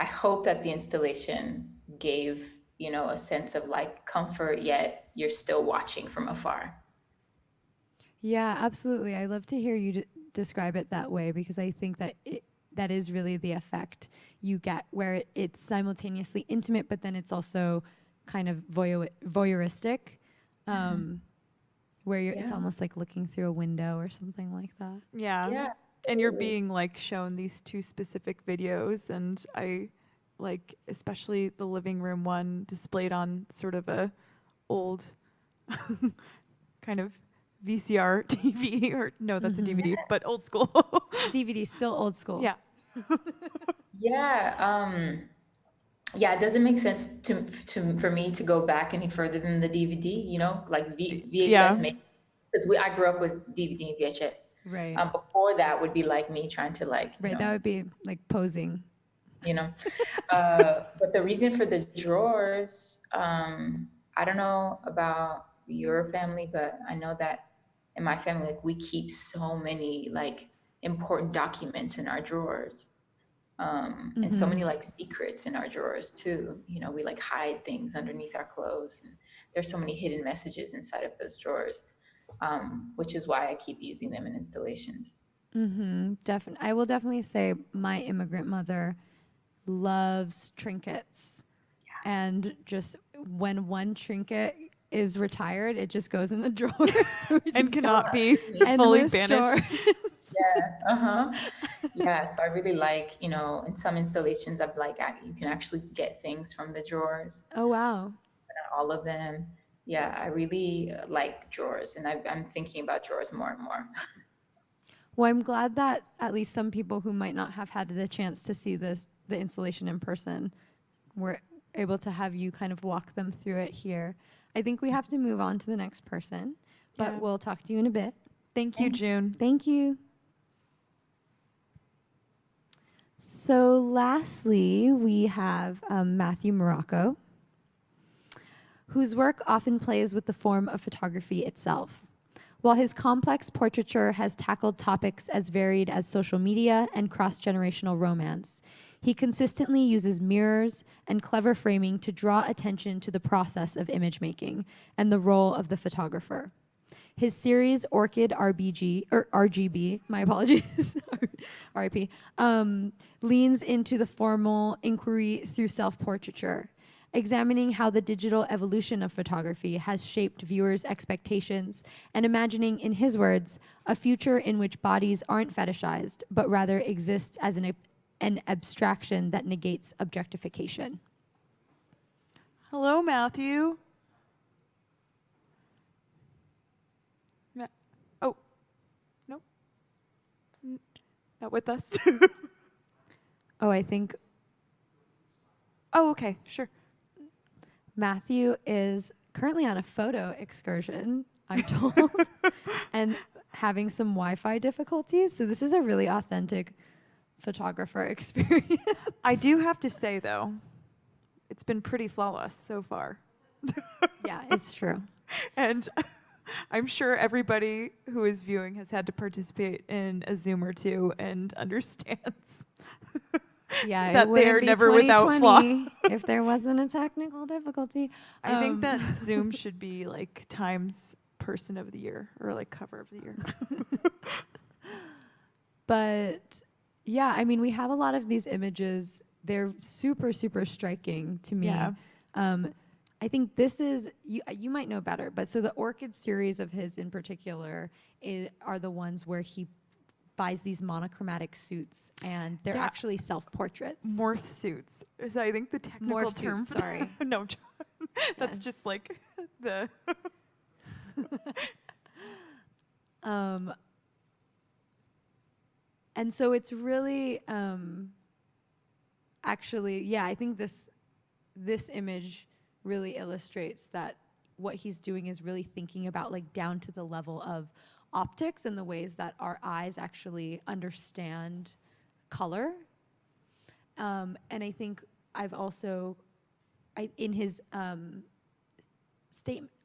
I hope that the installation gave, a sense of like comfort, yet you're still watching from afar. Yeah, absolutely. I love to hear you describe it that way, because I think that that is really the effect you get, where it's simultaneously intimate, but then it's also kind of voyeuristic, where it's almost like looking through a window or something like that. Yeah. And you're being like shown these two specific videos, and I like especially the living room one displayed on sort of a old kind of VCR TV, or no, that's a DVD, but old school. DVD, still old school. Yeah. It doesn't make sense for me to go back any further than the DVD, like VHS made, because I grew up with DVD and VHS. Right. Before that would be like me trying to like, that would be like posing. But the reason for the drawers, I don't know about your family, but I know that in my family, like we keep so many like important documents in our drawers. And so many like secrets in our drawers too. We like hide things underneath our clothes, and there's so many hidden messages inside of those drawers, which is why I keep using them in installations. Definitely. I will definitely say my immigrant mother loves trinkets, and just when one trinket is retired, it just goes in the drawer. So and cannot be fully banished. So I really like, in some installations I've like, you can actually get things from the drawers. Oh, wow. But not all of them. Yeah, I really like drawers, and I'm thinking about drawers more and more. Well, I'm glad that at least some people who might not have had the chance to see the installation in person were able to have you kind of walk them through it here. I think we have to move on to the next person, but we'll talk to you in a bit. Thank you, June. Thank you. So lastly, we have Matthew Morocco, whose work often plays with the form of photography itself. While his complex portraiture has tackled topics as varied as social media and cross-generational romance, he consistently uses mirrors and clever framing to draw attention to the process of image making and the role of the photographer. His series Orchid RGB, my apologies, RIP, leans into the formal inquiry through self-portraiture, examining how the digital evolution of photography has shaped viewers' expectations and imagining, in his words, a future in which bodies aren't fetishized, but rather exist as an abstraction that negates objectification. Hello, Matthew. Oh, no. Not with us. Oh, I think... Oh, okay, sure. Matthew is currently on a photo excursion, I'm told. And having some Wi-Fi difficulties. So this is a really authentic photographer experience. I do have to say, though, it's been pretty flawless so far. Yeah, it's true. And I'm sure everybody who is viewing has had to participate in a Zoom or two and understands Yeah, that it wouldn't they're be never without flaw. 2020 if there wasn't a technical difficulty. I think that Zoom should be like Times Person of the Year or like Cover of the Year. But yeah, I mean, we have a lot of these images. They're super, super striking to me. Yeah. I think this is, you might know better, but so the Orchid series of his in particular are the ones where he buys these monochromatic suits, and they're actually self-portraits. Morph suits is, I think, the technical Morph term. suits, sorry. No, that's just like the... And so it's really, actually, yeah, I think this image really illustrates that what he's doing is really thinking about like down to the level of optics and the ways that our eyes actually understand color. And I think I've also, in his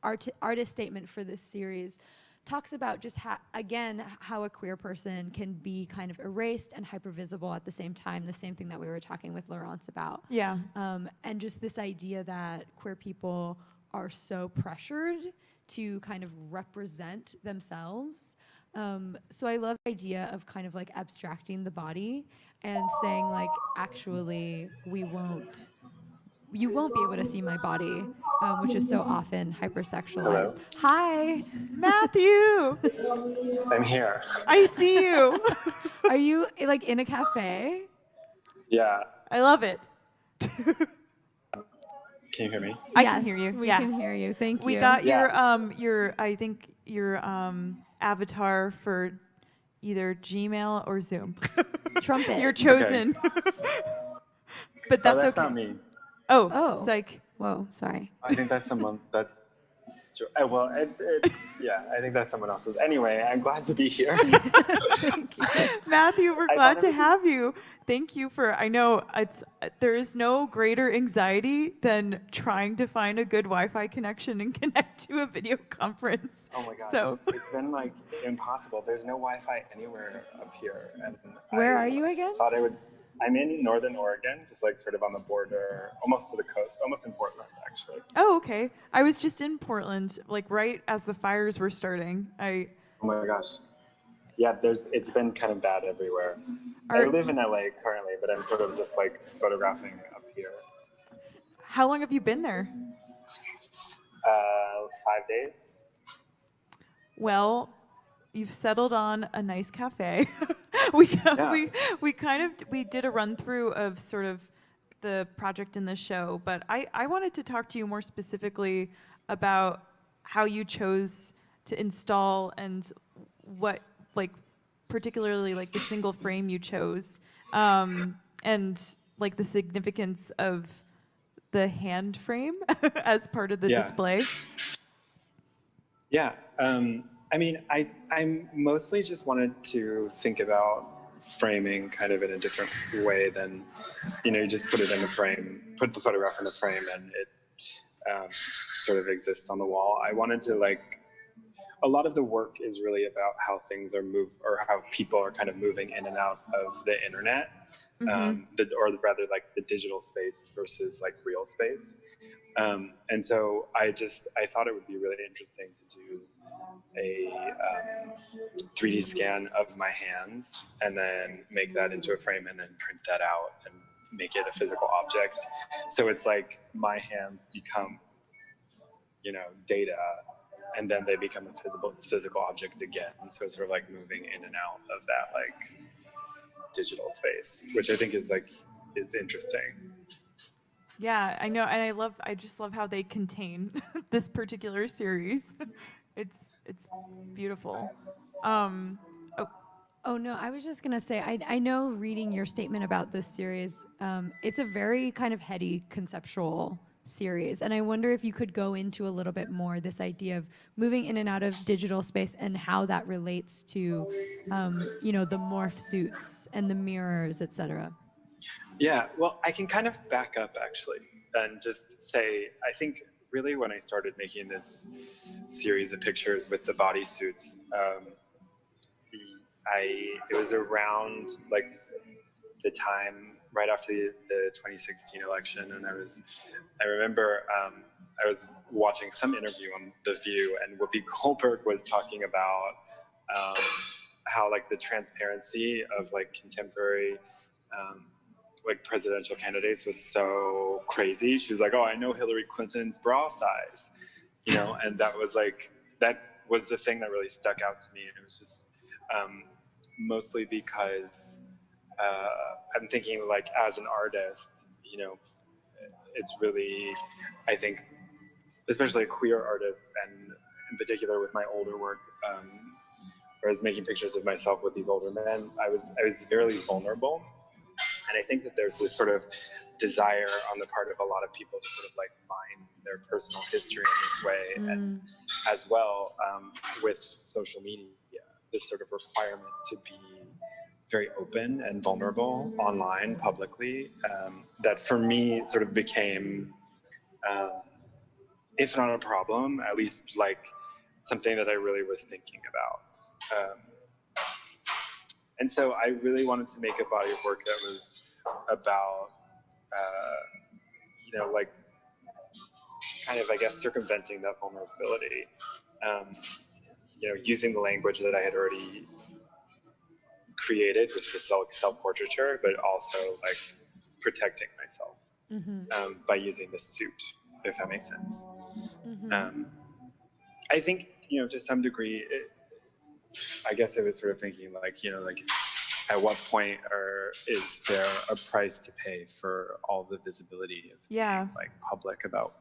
artist statement for this series, talks about just how a queer person can be kind of erased and hypervisible at the same time, the same thing that we were talking with Laurence about. Yeah. And just this idea that queer people are so pressured to kind of represent themselves. So I love the idea of kind of like abstracting the body and saying like, actually, you won't be able to see my body, which is so often hypersexualized. Hello. Hi, Matthew! I'm here. I see you. are you like in a cafe? Yeah. I love it. Can you hear me? I Yes, can hear you. We Yeah. can hear you. Thank you. We got Yeah. your I think your avatar for either Gmail or Zoom. trumpet. You're chosen. But that's that's okay. not me. Oh, Oh. psych. Whoa, sorry. I think that's someone. That's. Well, yeah, I think that's someone else's. Anyway, I'm glad to be here. Matthew, we're I glad thought to it was- have you. Thank you for, I know there is no greater anxiety than trying to find a good Wi-Fi connection and connect to a video conference. Oh my gosh, So, it's been like impossible. There's no Wi-Fi anywhere up here, and Where are you again? Thought I would. I'm in Northern Oregon, just like sort of on the border, almost to the coast, almost in Portland, actually. oh, okay. I was just in Portland, like right as the fires were starting. Oh my gosh. Yeah, it's been kind of bad everywhere. I Are- live in LA currently, but I'm sort of just like photographing up here. How long have you been there? 5 days. Well, you've settled on a nice cafe. we did a run through of sort of the project in the show, but I wanted to talk to you more specifically about how you chose to install and what, like, particularly like the single frame you chose, and like the significance of the hand frame as part of the display. Yeah. I mean, I mostly just wanted to think about framing kind of in a different way than, you just put it in a frame, put the photograph in a frame, and it sort of exists on the wall. I wanted to a lot of the work is really about how things are or how people are kind of moving in and out of the internet, or rather like the digital space versus like real space. And so I thought it would be really interesting to do a 3D scan of my hands and then make that into a frame and then print that out and make it a physical object. So it's like my hands become, data, and then they become a physical object again. So it's sort of like moving in and out of that like digital space, which I think is interesting. Yeah, I know, and I just love how they contain this particular series. It's beautiful. Oh no, I was just gonna say, I know reading your statement about this series, it's a very kind of heady conceptual series. And I wonder if you could go into a little bit more this idea of moving in and out of digital space and how that relates to, the morph suits and the mirrors, et cetera. Yeah, well, I can kind of back up actually and just say, I think really when I started making this series of pictures with the bodysuits, it was around like the time right after the 2016 election, and I remember I was watching some interview on The View, and Whoopi Goldberg was talking about how like the transparency of like contemporary like presidential candidates was so crazy. She was like, "Oh, I know Hillary Clinton's bra size," and that was the thing that really stuck out to me. And it was just mostly because I'm thinking like as an artist, it's really, I think, especially a queer artist, and in particular with my older work, where I was making pictures of myself with these older men, I was very vulnerable. And I think that there's this sort of desire on the part of a lot of people to sort of like mine their personal history in this way. And as well, with social media, this sort of requirement to be very open and vulnerable online publicly, that for me sort of became, if not a problem, at least like something that I really was thinking about. And so I really wanted to make a body of work that was about, like kind of, I guess, circumventing that vulnerability, using the language that I had already created, which is self-portraiture, but also like protecting myself by using the suit, if that makes sense. I think, to some degree, I guess I was sort of thinking like, at what point is there a price to pay for all the visibility of being like public about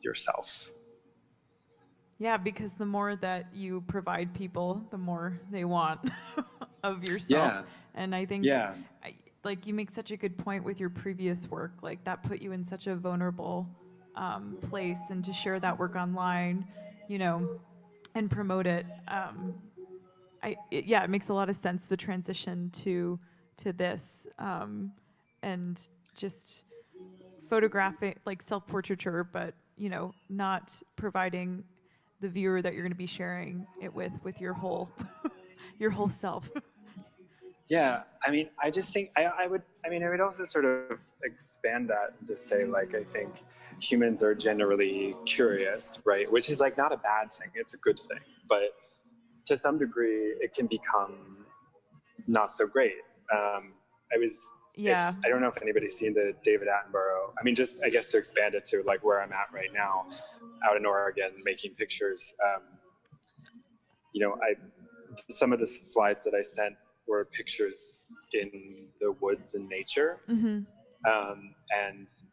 yourself? Yeah, because the more that you provide people, the more they want of yourself. Yeah. And I think like you make such a good point with your previous work, like that put you in such a vulnerable place, and to share that work online, and promote it. It makes a lot of sense, the transition to this, and just photographing, like self-portraiture, but not providing the viewer that you're going to be sharing it with your whole your whole self. Yeah, I mean, I just think I would also sort of expand that and just say, like, I think humans are generally curious, right? Which is like not a bad thing; it's a good thing, but to some degree, it can become not so great. I don't know if anybody's seen the David Attenborough. I mean, just I guess to expand it to like where I'm at right now, out in Oregon, making pictures. Some of the slides that I sent were pictures in the woods and nature. And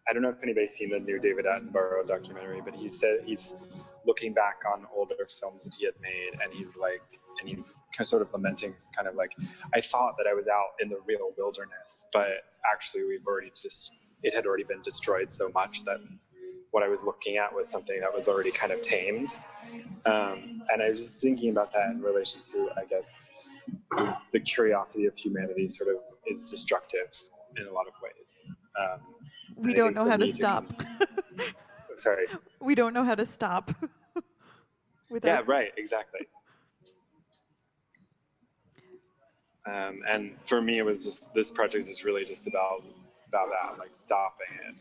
I don't know if anybody's seen the new David Attenborough documentary, but he said he's looking back on older films that he had made, and he's sort of lamenting, kind of like, I thought that I was out in the real wilderness, but actually it had already been destroyed so much that what I was looking at was something that was already kind of tamed. And I was just thinking about that in relation to, I guess, the curiosity of humanity sort of is destructive in a lot of ways. We don't know how to stop. Sorry. We don't know how to stop. Yeah, right, exactly. And for me, it was just, this project is really just about that, like stopping it,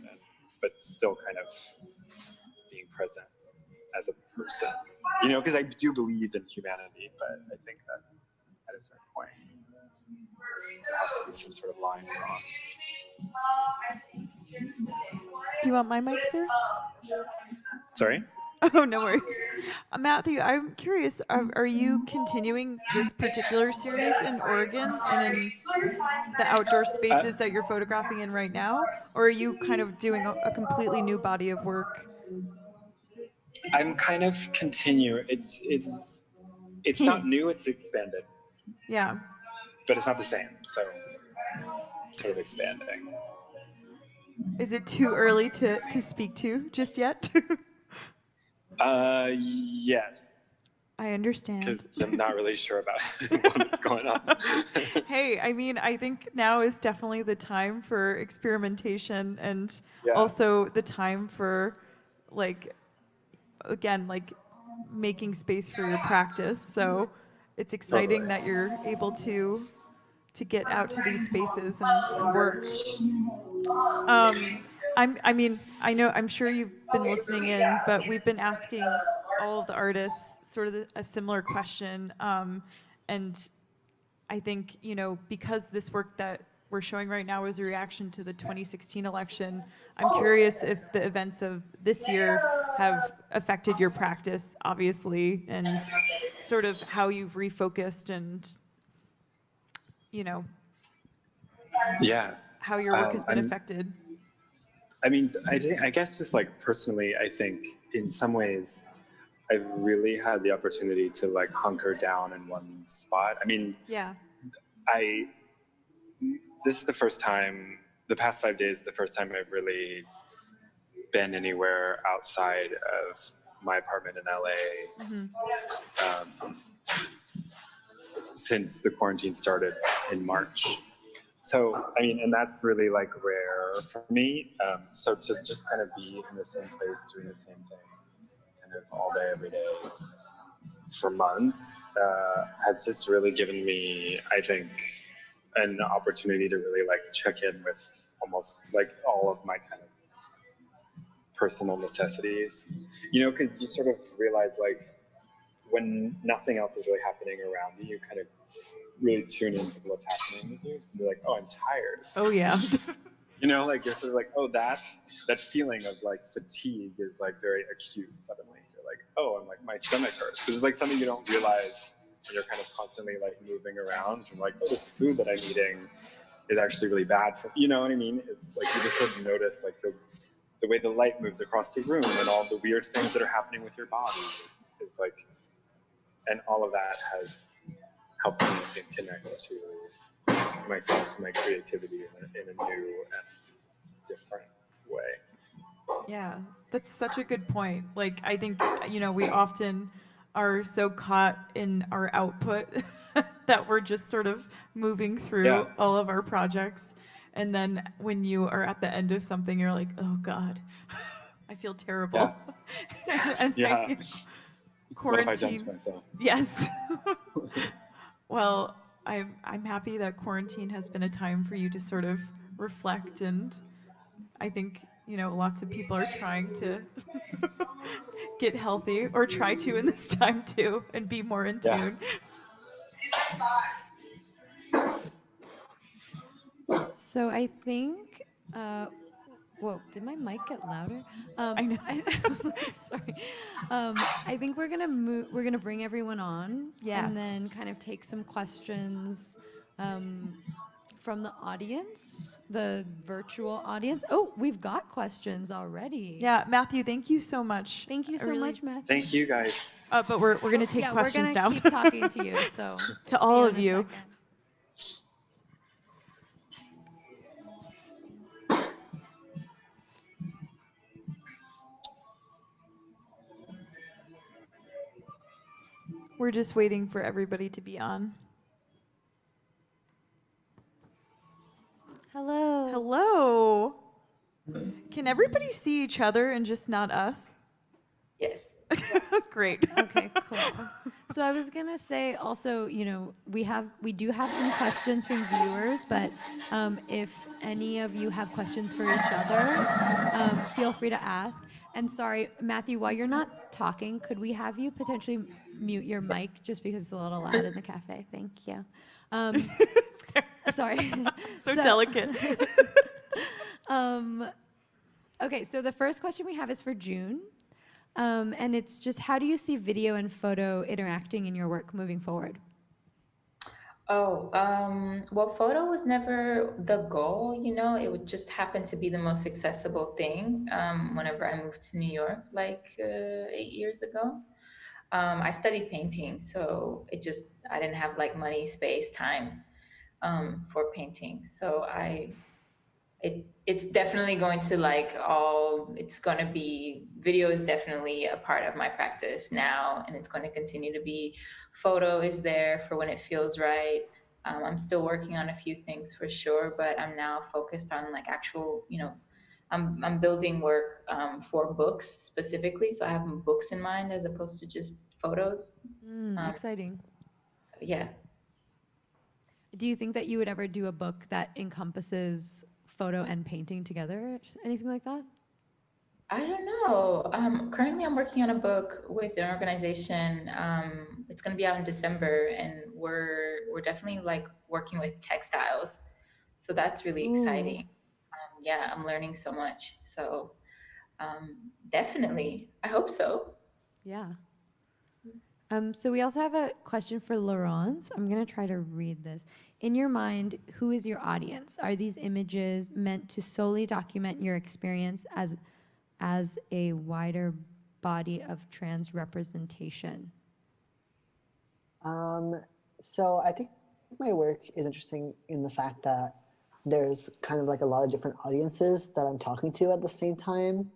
but still kind of being present as a person, because I do believe in humanity, but I think that at a certain point, there has to be some sort of line drawn. Do you want my mic, Sarah? Sorry? Oh, no worries. Matthew, I'm curious, are you continuing this particular series in Oregon and in the outdoor spaces that you're photographing in right now? Or are you kind of doing a completely new body of work? I'm kind of continuing. It's not new, it's expanded. Yeah. But it's not the same, so sort of expanding. Is it too early to speak to just yet? Yes, I understand. because I'm not really sure about what's going on. Hey, I mean, I think now is definitely the time for experimentation and Yeah. also the time for, like, again, like making space for your practice. So it's exciting that you're able to get out to these spaces and work. I mean, I'm sure you've been listening in, but we've been asking all of the artists sort of a similar question. And I think, because this work that we're showing right now is a reaction to the 2016 election, I'm curious if the events of this year have affected your practice, obviously, and sort of how you've refocused and, Yeah. how your work has been affected. I mean, I guess just like personally, I think in some ways I've really had the opportunity to like hunker down in one spot. I mean, Yeah. This is the first time, the past 5 days, the first time I've really been anywhere outside of my apartment in LA since the quarantine started in March. So, I mean, and that's really like rare for me. So to just kind of be in the same place doing the same thing kind of all day, every day for months has just really given me, I think, an opportunity to really like check in with almost like all of my kind of personal necessities, because you sort of realize like when nothing else is really happening around you, you kind of really tune into what's happening with you. So you're like, oh, I'm tired. Oh, yeah. Like you're sort of like, oh, that feeling of like fatigue is like very acute suddenly. You're like, oh, I'm like, my stomach hurts. So it's like something you don't realize when you're kind of constantly like moving around. You're like, oh, this food that I'm eating is actually really bad for, you know what I mean? It's like you just sort of notice like the way the light moves across the room and all the weird things that are happening with your body is like, and all of that has helped me, I think, connect to myself and my creativity in a new and different way. Yeah, that's such a good point. Like, I think, we often are so caught in our output that we're just sort of moving through all of our projects. And then when you are at the end of something, you're like, oh God, I feel terrible. And quarantine. What have I done to myself? Yes. Well, I'm happy that quarantine has been a time for you to sort of reflect, and I think lots of people are trying to get healthy, or try to in this time too, and be more in tune. So I think, whoa, did my mic get louder? I know. Sorry. I think we're gonna bring everyone on, and then kind of take some questions from the audience, the virtual audience. Oh, we've got questions already. Yeah, Matthew, thank you so much. Thank you so much, Matthew. Thank you, guys. But we're gonna take questions now. We're gonna keep talking to you. So to all of you. We're just waiting for everybody to be on. Hello. Hello. Can everybody see each other and just not us? Yes. Great. Okay, cool. So I was gonna say also, we do have some questions from viewers, but if any of you have questions for each other, feel free to ask. And sorry, Matthew, while you're not talking, could we have you potentially mute your mic just because it's a little loud in the cafe? Thank you. Sorry. So delicate. Okay, so the first question we have is for June. And it's just, how do you see video and photo interacting in your work moving forward? Well, photo was never the goal, it would just happen to be the most accessible thing. Whenever I moved to New York, like 8 years ago, I studied painting, so I didn't have like money, space, time for painting. So I it's definitely going to video is definitely a part of my practice now, and it's going to continue to be. Photo is there for when it feels right. I'm still working on a few things for sure, but I'm now focused on like actual, I'm building work for books specifically. So I have books in mind as opposed to just photos. Exciting. Yeah. Do you think that you would ever do a book that encompasses photo and painting together? Anything like that? I don't know. Currently, I'm working on a book with an organization. It's going to be out in December, and we're definitely like working with textiles. So that's really exciting. Yeah, I'm learning so much. So definitely, I hope so. Yeah. So we also have a question for Laurence. I'm going to try to read this. In your mind, who is your audience? Are these images meant to solely document your experience as a wider body of trans representation? So I think my work is interesting in the fact that there's kind of like a lot of different audiences that I'm talking to at the same time.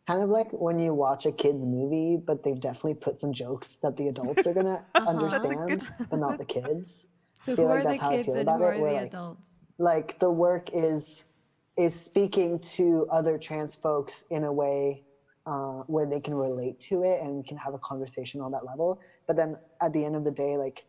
Kind of like when you watch a kid's movie, but they've definitely put some jokes that the adults are gonna understand, but not the kids. So I feel who like are that's the how I kids feel and about who it. are the Where adults? like the work is speaking to other trans folks in a way where they can relate to it and we can have a conversation on that level. But then at the end of the day, like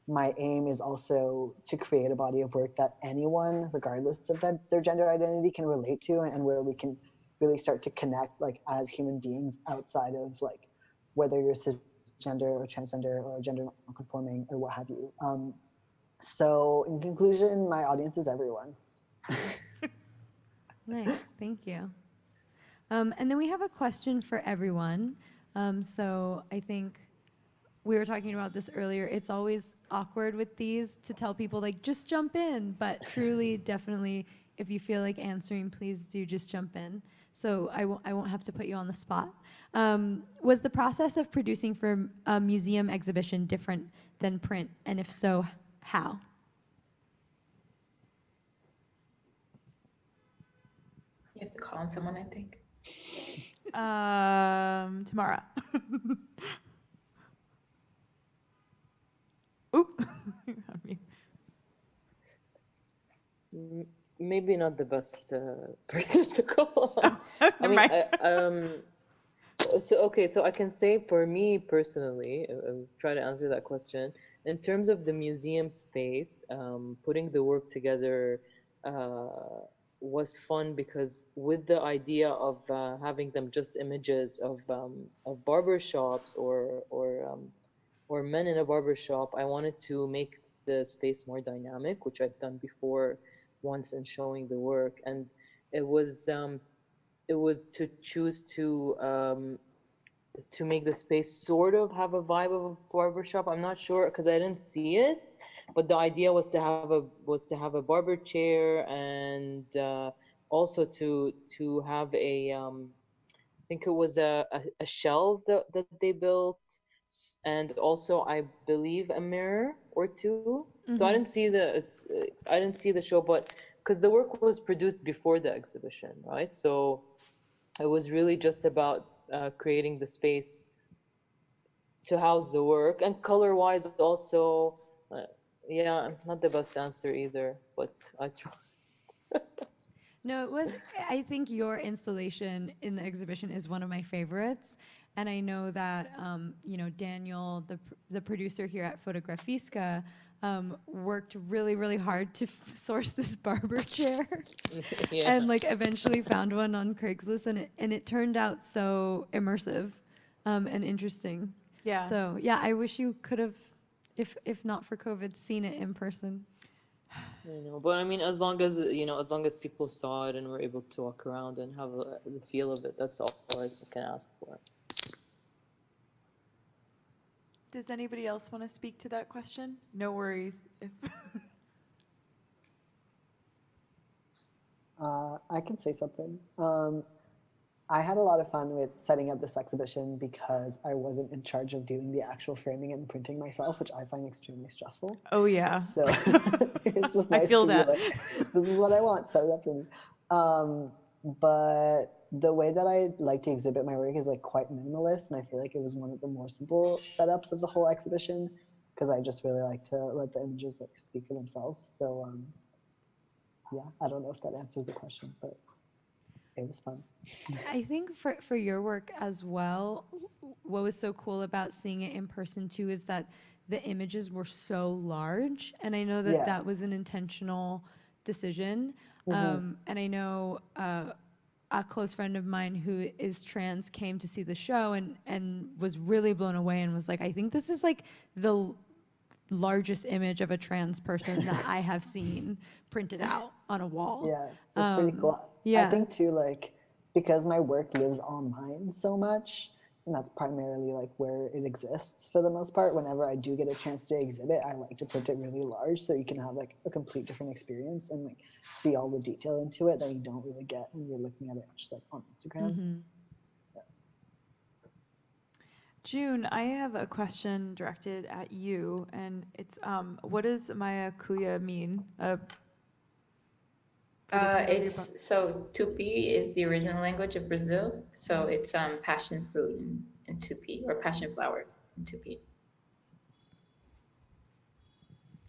my aim is also to create a body of work that anyone, regardless of their gender identity, can relate to, and where we can really start to connect like as human beings outside of like whether you're cisgender or transgender or gender non-conforming or what have you. So in conclusion, my audience is everyone. Nice, thank you. And then we have a question for everyone. So I think we were talking about this earlier. It's always awkward with these to tell people like just jump in, but truly, definitely, if you feel like answering, please do just jump in. So I won't have to put you on the spot. Was the process of producing for a museum exhibition different than print, and if so, how? You have to call on someone, I think. Tamara. Oop. Maybe not the best person to call on. I mean, so I can say for me personally, I'll try to answer that question. In terms of the museum space, putting the work together was fun because with the idea of having them just images of barbershops or men in a barbershop, I wanted to make the space more dynamic, which I've done before once in showing the work, and it was to choose to make the space sort of have a vibe of a barbershop. I'm not sure because I didn't see it, but the idea was to have a barber chair and also to have a I think it was a shelf that they built, and also I believe a mirror or two. So I didn't see the show, but because the work was produced before the exhibition, right? So it was really just about creating the space to house the work, and color-wise also. Yeah, not the best answer either, but I tried. No, it was, I think your installation in the exhibition is one of my favorites. And I know that, Daniel, the producer here at Fotografiska, worked really, really hard to source this barber chair and like eventually found one on Craigslist, and it turned out so immersive and interesting. Yeah. So yeah, I wish you could have, if not for COVID, seen it in person. I know, but I mean, as long as people saw it and were able to walk around and have the feel of it, that's all I can ask for. Does anybody else want to speak to that question? No worries. I can say something. I had a lot of fun with setting up this exhibition because I wasn't in charge of doing the actual framing and printing myself, which I find extremely stressful. Oh yeah. So it's just I nice feel to that. be like, this is what I want, set it up for me. But the way that I like to exhibit my work is like quite minimalist, and I feel like it was one of the more simple setups of the whole exhibition because I just really like to let the images like speak for themselves. So yeah, I don't know if that answers the question, but it was fun. I think for your work as well, what was so cool about seeing it in person too is that the images were so large, and I know that Yeah. that was an intentional decision. Mhm. And I know a close friend of mine who is trans came to see the show and was really blown away and was like, I think this is like the largest image of a trans person that I have seen printed out on a wall. Yeah, it's pretty cool. yeah. I think too, like, because my work lives online so much, and that's primarily like where it exists for the most part. Whenever I do get a chance to exhibit, I like to print it really large so you can have like a complete different experience and like see all the detail into it that you don't really get when you're looking at it just like on Instagram. Mm-hmm. June, I have a question directed at you, and it's what does Maya Kuya mean? So Tupi is the original language of Brazil. So it's passion fruit in Tupi, or passion flower in Tupi.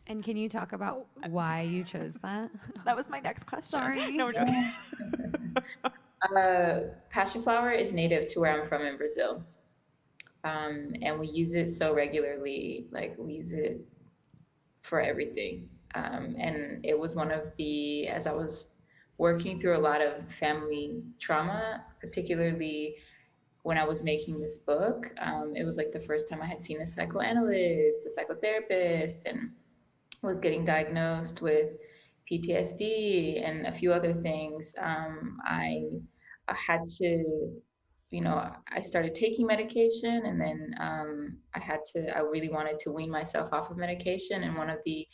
And can you talk about why you chose that? That was my next question. Sorry. No, we're joking. Passion flower is native to where I'm from in Brazil. And we use it so regularly, like we use it for everything. And it was one of the, as I was working through a lot of family trauma, particularly when I was making this book, it was like the first time I had seen a psychoanalyst, a psychotherapist, and was getting diagnosed with PTSD and a few other things. I had to, I started taking medication, and then I really wanted to wean myself off of medication. And one of the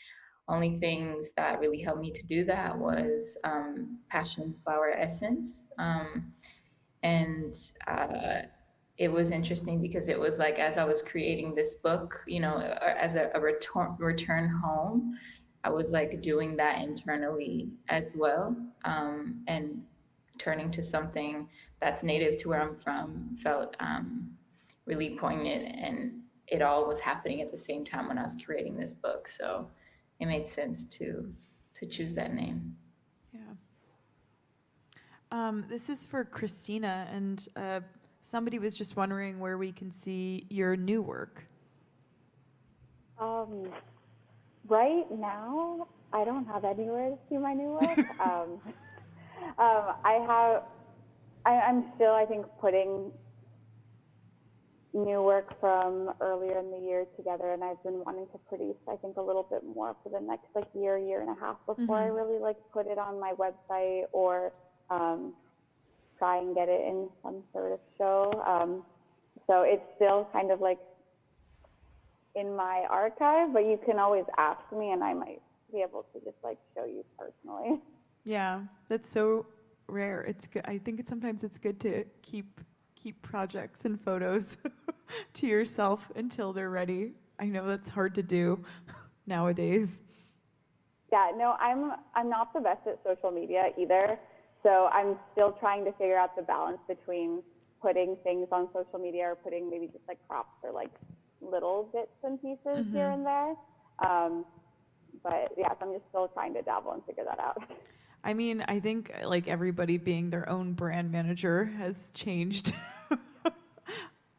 only things that really helped me to do that was passion flower essence. It was interesting because it was like, as I was creating this book, as a return home, I was like doing that internally as well. And turning to something that's native to where I'm from felt really poignant, and it all was happening at the same time when I was creating this book. So it made sense to choose that name. Yeah. This is for Christina, and somebody was just wondering where we can see your new work. Right now, I don't have anywhere to see my new work. I'm still, I think, putting new work from earlier in the year together, and I've been wanting to produce, I think, a little bit more for the next year and a half before I really put it on my website or try and get it in some sort of show. So it's still kind of in my archive, but you can always ask me and I might be able to just show you personally. Yeah, that's so rare. It's good. I think sometimes it's good to keep projects and photos to yourself until they're ready. I know that's hard to do nowadays. Yeah, no, I'm not the best at social media either. So I'm still trying to figure out the balance between putting things on social media or putting maybe just props or little bits and pieces here and there. But yeah, so I'm just still trying to dabble and figure that out. I mean, I think everybody being their own brand manager has changed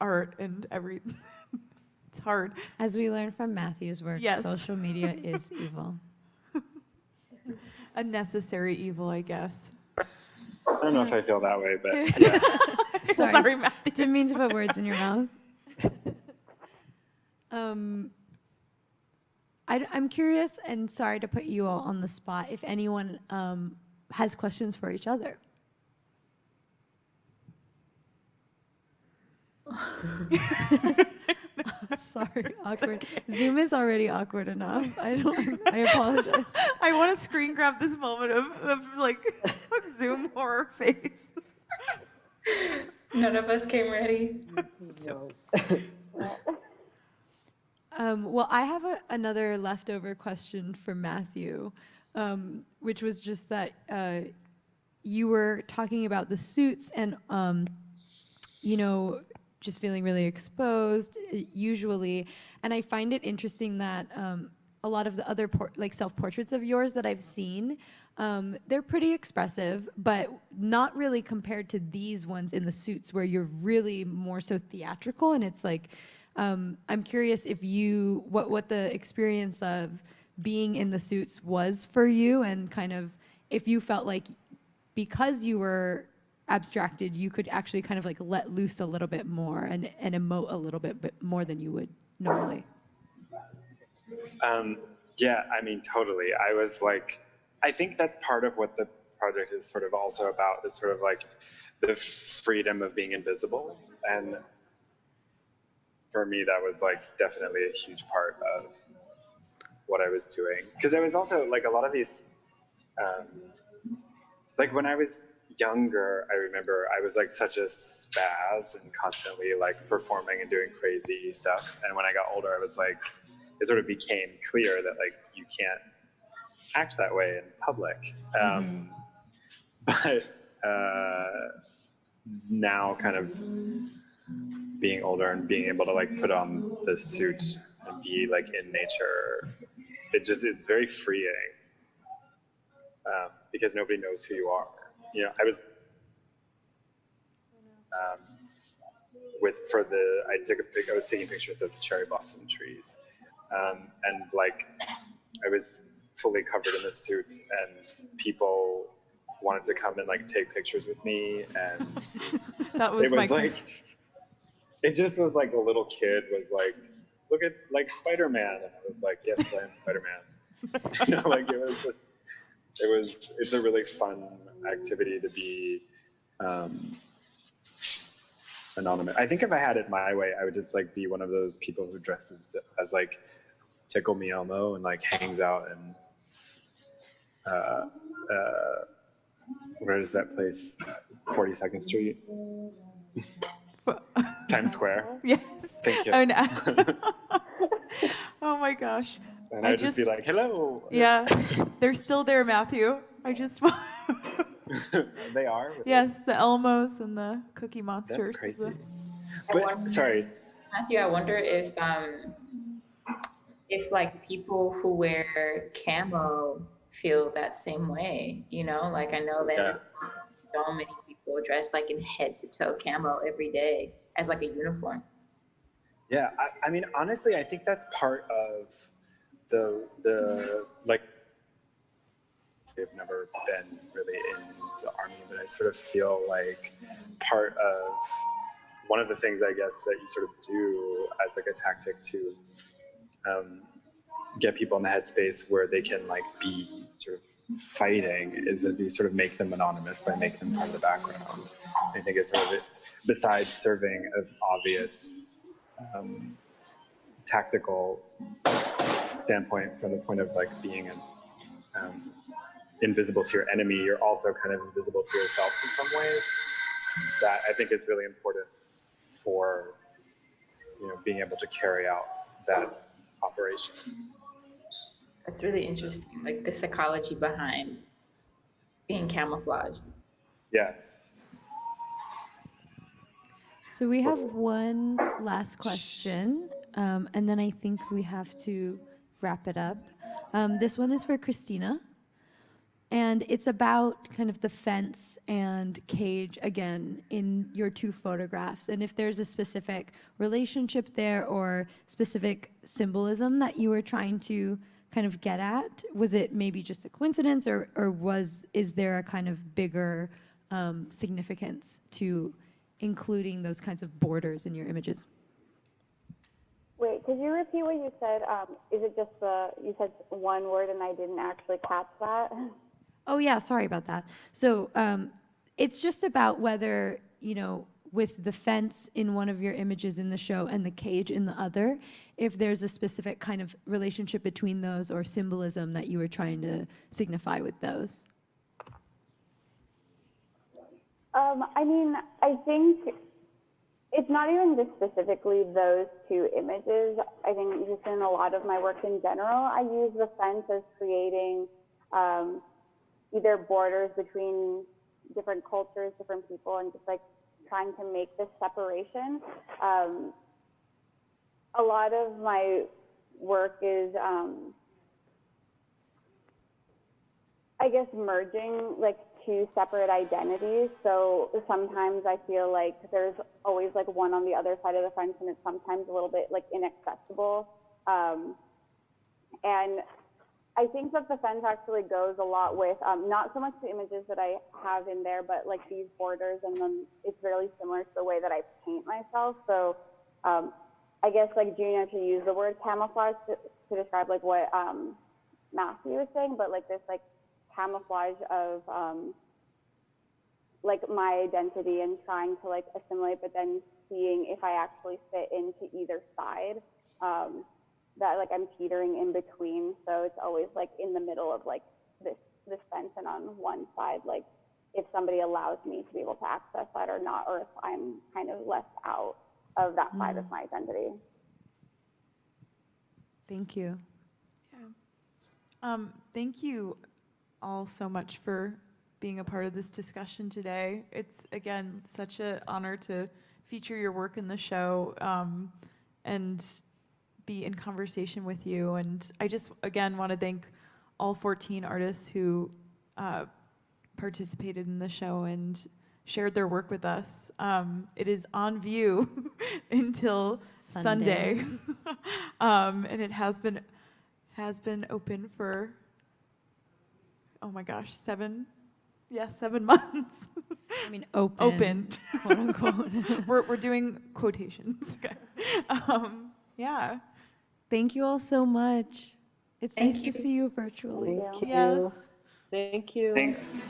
art and everything. It's hard. As we learned from Matthew's work, yes. Social media is evil. A necessary evil, I guess. I don't know if I feel that way, but yeah. Sorry, Matthew. Didn't mean to put words in your mouth. I'm curious, and sorry to put you all on the spot, if anyone has questions for each other. Sorry, awkward. Okay. Zoom is already awkward enough. I apologize. I want to screen grab this moment of Zoom horror face. None of us came ready. No. Well, I have another leftover question for Matthew, which was just that you were talking about the suits and, you know, just feeling really exposed usually. And I find it interesting that a lot of the other like self-portraits of yours that I've seen, they're pretty expressive, but not really compared to these ones in the suits where you're really more so theatrical. And it's like, I'm curious if you, what the experience of being in the suits was for you, and kind of if you felt like because you were abstracted, you could actually kind of like let loose a little bit more and emote a little bit more than you would normally. Yeah, I mean, totally. I was like, I think that's part of what the project is sort of also about, is sort of like the freedom of being invisible. And for me, that was like definitely a huge part of what I was doing. Because there was also like a lot of these, like when I was younger, I remember I was like such a spaz and constantly like performing and doing crazy stuff. And when I got older, I was like, it sort of became clear that like you can't act that way in public. But now kind of being older and being able to like put on the suit and be like in nature, it's very freeing, because nobody knows who you are. You know, I was I was taking pictures of cherry blossom trees, and like I was fully covered in a suit, and people wanted to come and like take pictures with me, and That was it was like, it just was like a little kid was like, look at like Spider-Man, and I was like, yes, I am Spider-Man. You know, like it was just, it's a really fun activity to be anonymous. I think if I had it my way, I would just like be one of those people who dresses as like Tickle Me Elmo and like hangs out and where is that place? 42nd Street? Times Square. Yes. Thank you. Oh, no. Oh my gosh. And I'd just be like, hello. Yeah, they're still there, Matthew. I just They are? Yes, the Elmos and the Cookie Monsters. That's crazy. But, sorry. Matthew, I wonder if like people who wear camo feel that same way, you know? Like I know that so many people dress like in head to toe camo every day as like a uniform. Yeah, I mean, honestly, I think that's part of the like, I've never been really in the army, but I sort of feel like part of one of the things, I guess, that you sort of do as like a tactic to get people in the headspace where they can like be sort of fighting is that you sort of make them anonymous by making them part of the background. I think it's sort of, besides serving an obvious tactical standpoint from the point of like being invisible to your enemy, you're also kind of invisible to yourself in some ways. That I think is really important for, you know, being able to carry out that operation. That's really interesting, like the psychology behind being camouflaged. Yeah. So we have one last question, and then I think we have to wrap it up. This one is for Christina, and it's about kind of the fence and cage again in your two photographs, and if there's a specific relationship there or specific symbolism that you were trying to kind of get at. Was it maybe just a coincidence, or is there a kind of bigger significance to including those kinds of borders in your images? Wait, could you repeat what you said? Is it just you said one word and I didn't actually catch that? Oh yeah, sorry about that. So it's just about whether, you know, with the fence in one of your images in the show and the cage in the other, if there's a specific kind of relationship between those or symbolism that you were trying to signify with those. I mean, I think it's not even just specifically those two images. I think just in a lot of my work in general, I use the fence as creating either borders between different cultures, different people, and just like trying to make this separation. A lot of my work is, I guess, merging like two separate identities. So sometimes I feel like there's always like one on the other side of the fence, and it's sometimes a little bit like inaccessible. And I think that the fence actually goes a lot with not so much the images that I have in there, but like these borders, and then it's really similar to the way that I paint myself. So I guess like Junior, to use the word camouflage to describe like what Matthew was saying, but like this like camouflage of like my identity and trying to like assimilate, but then seeing if I actually fit into either side. That like I'm teetering in between, so it's always like in the middle of like this fence, and on one side, like if somebody allows me to be able to access that or not, or if I'm kind of left out of that side of my identity. Thank you. Yeah. Thank you all so much for being a part of this discussion today. It's, again, such an honor to feature your work in the show and be in conversation with you. And I just, again, want to thank all 14 artists who participated in the show and shared their work with us. It is on view until Sunday. And it has been open for, oh my gosh, 7 months. I mean, opened, quote unquote. We're doing quotations. Yeah. Thank you all so much. It's nice to see you virtually. Thank you. Yes. Thank you. Thanks.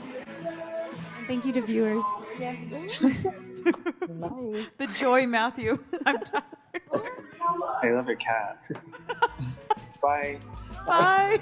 And thank you to viewers. Yes. Bye. The joy, Matthew. I'm tired. I love your cat. Bye. Bye.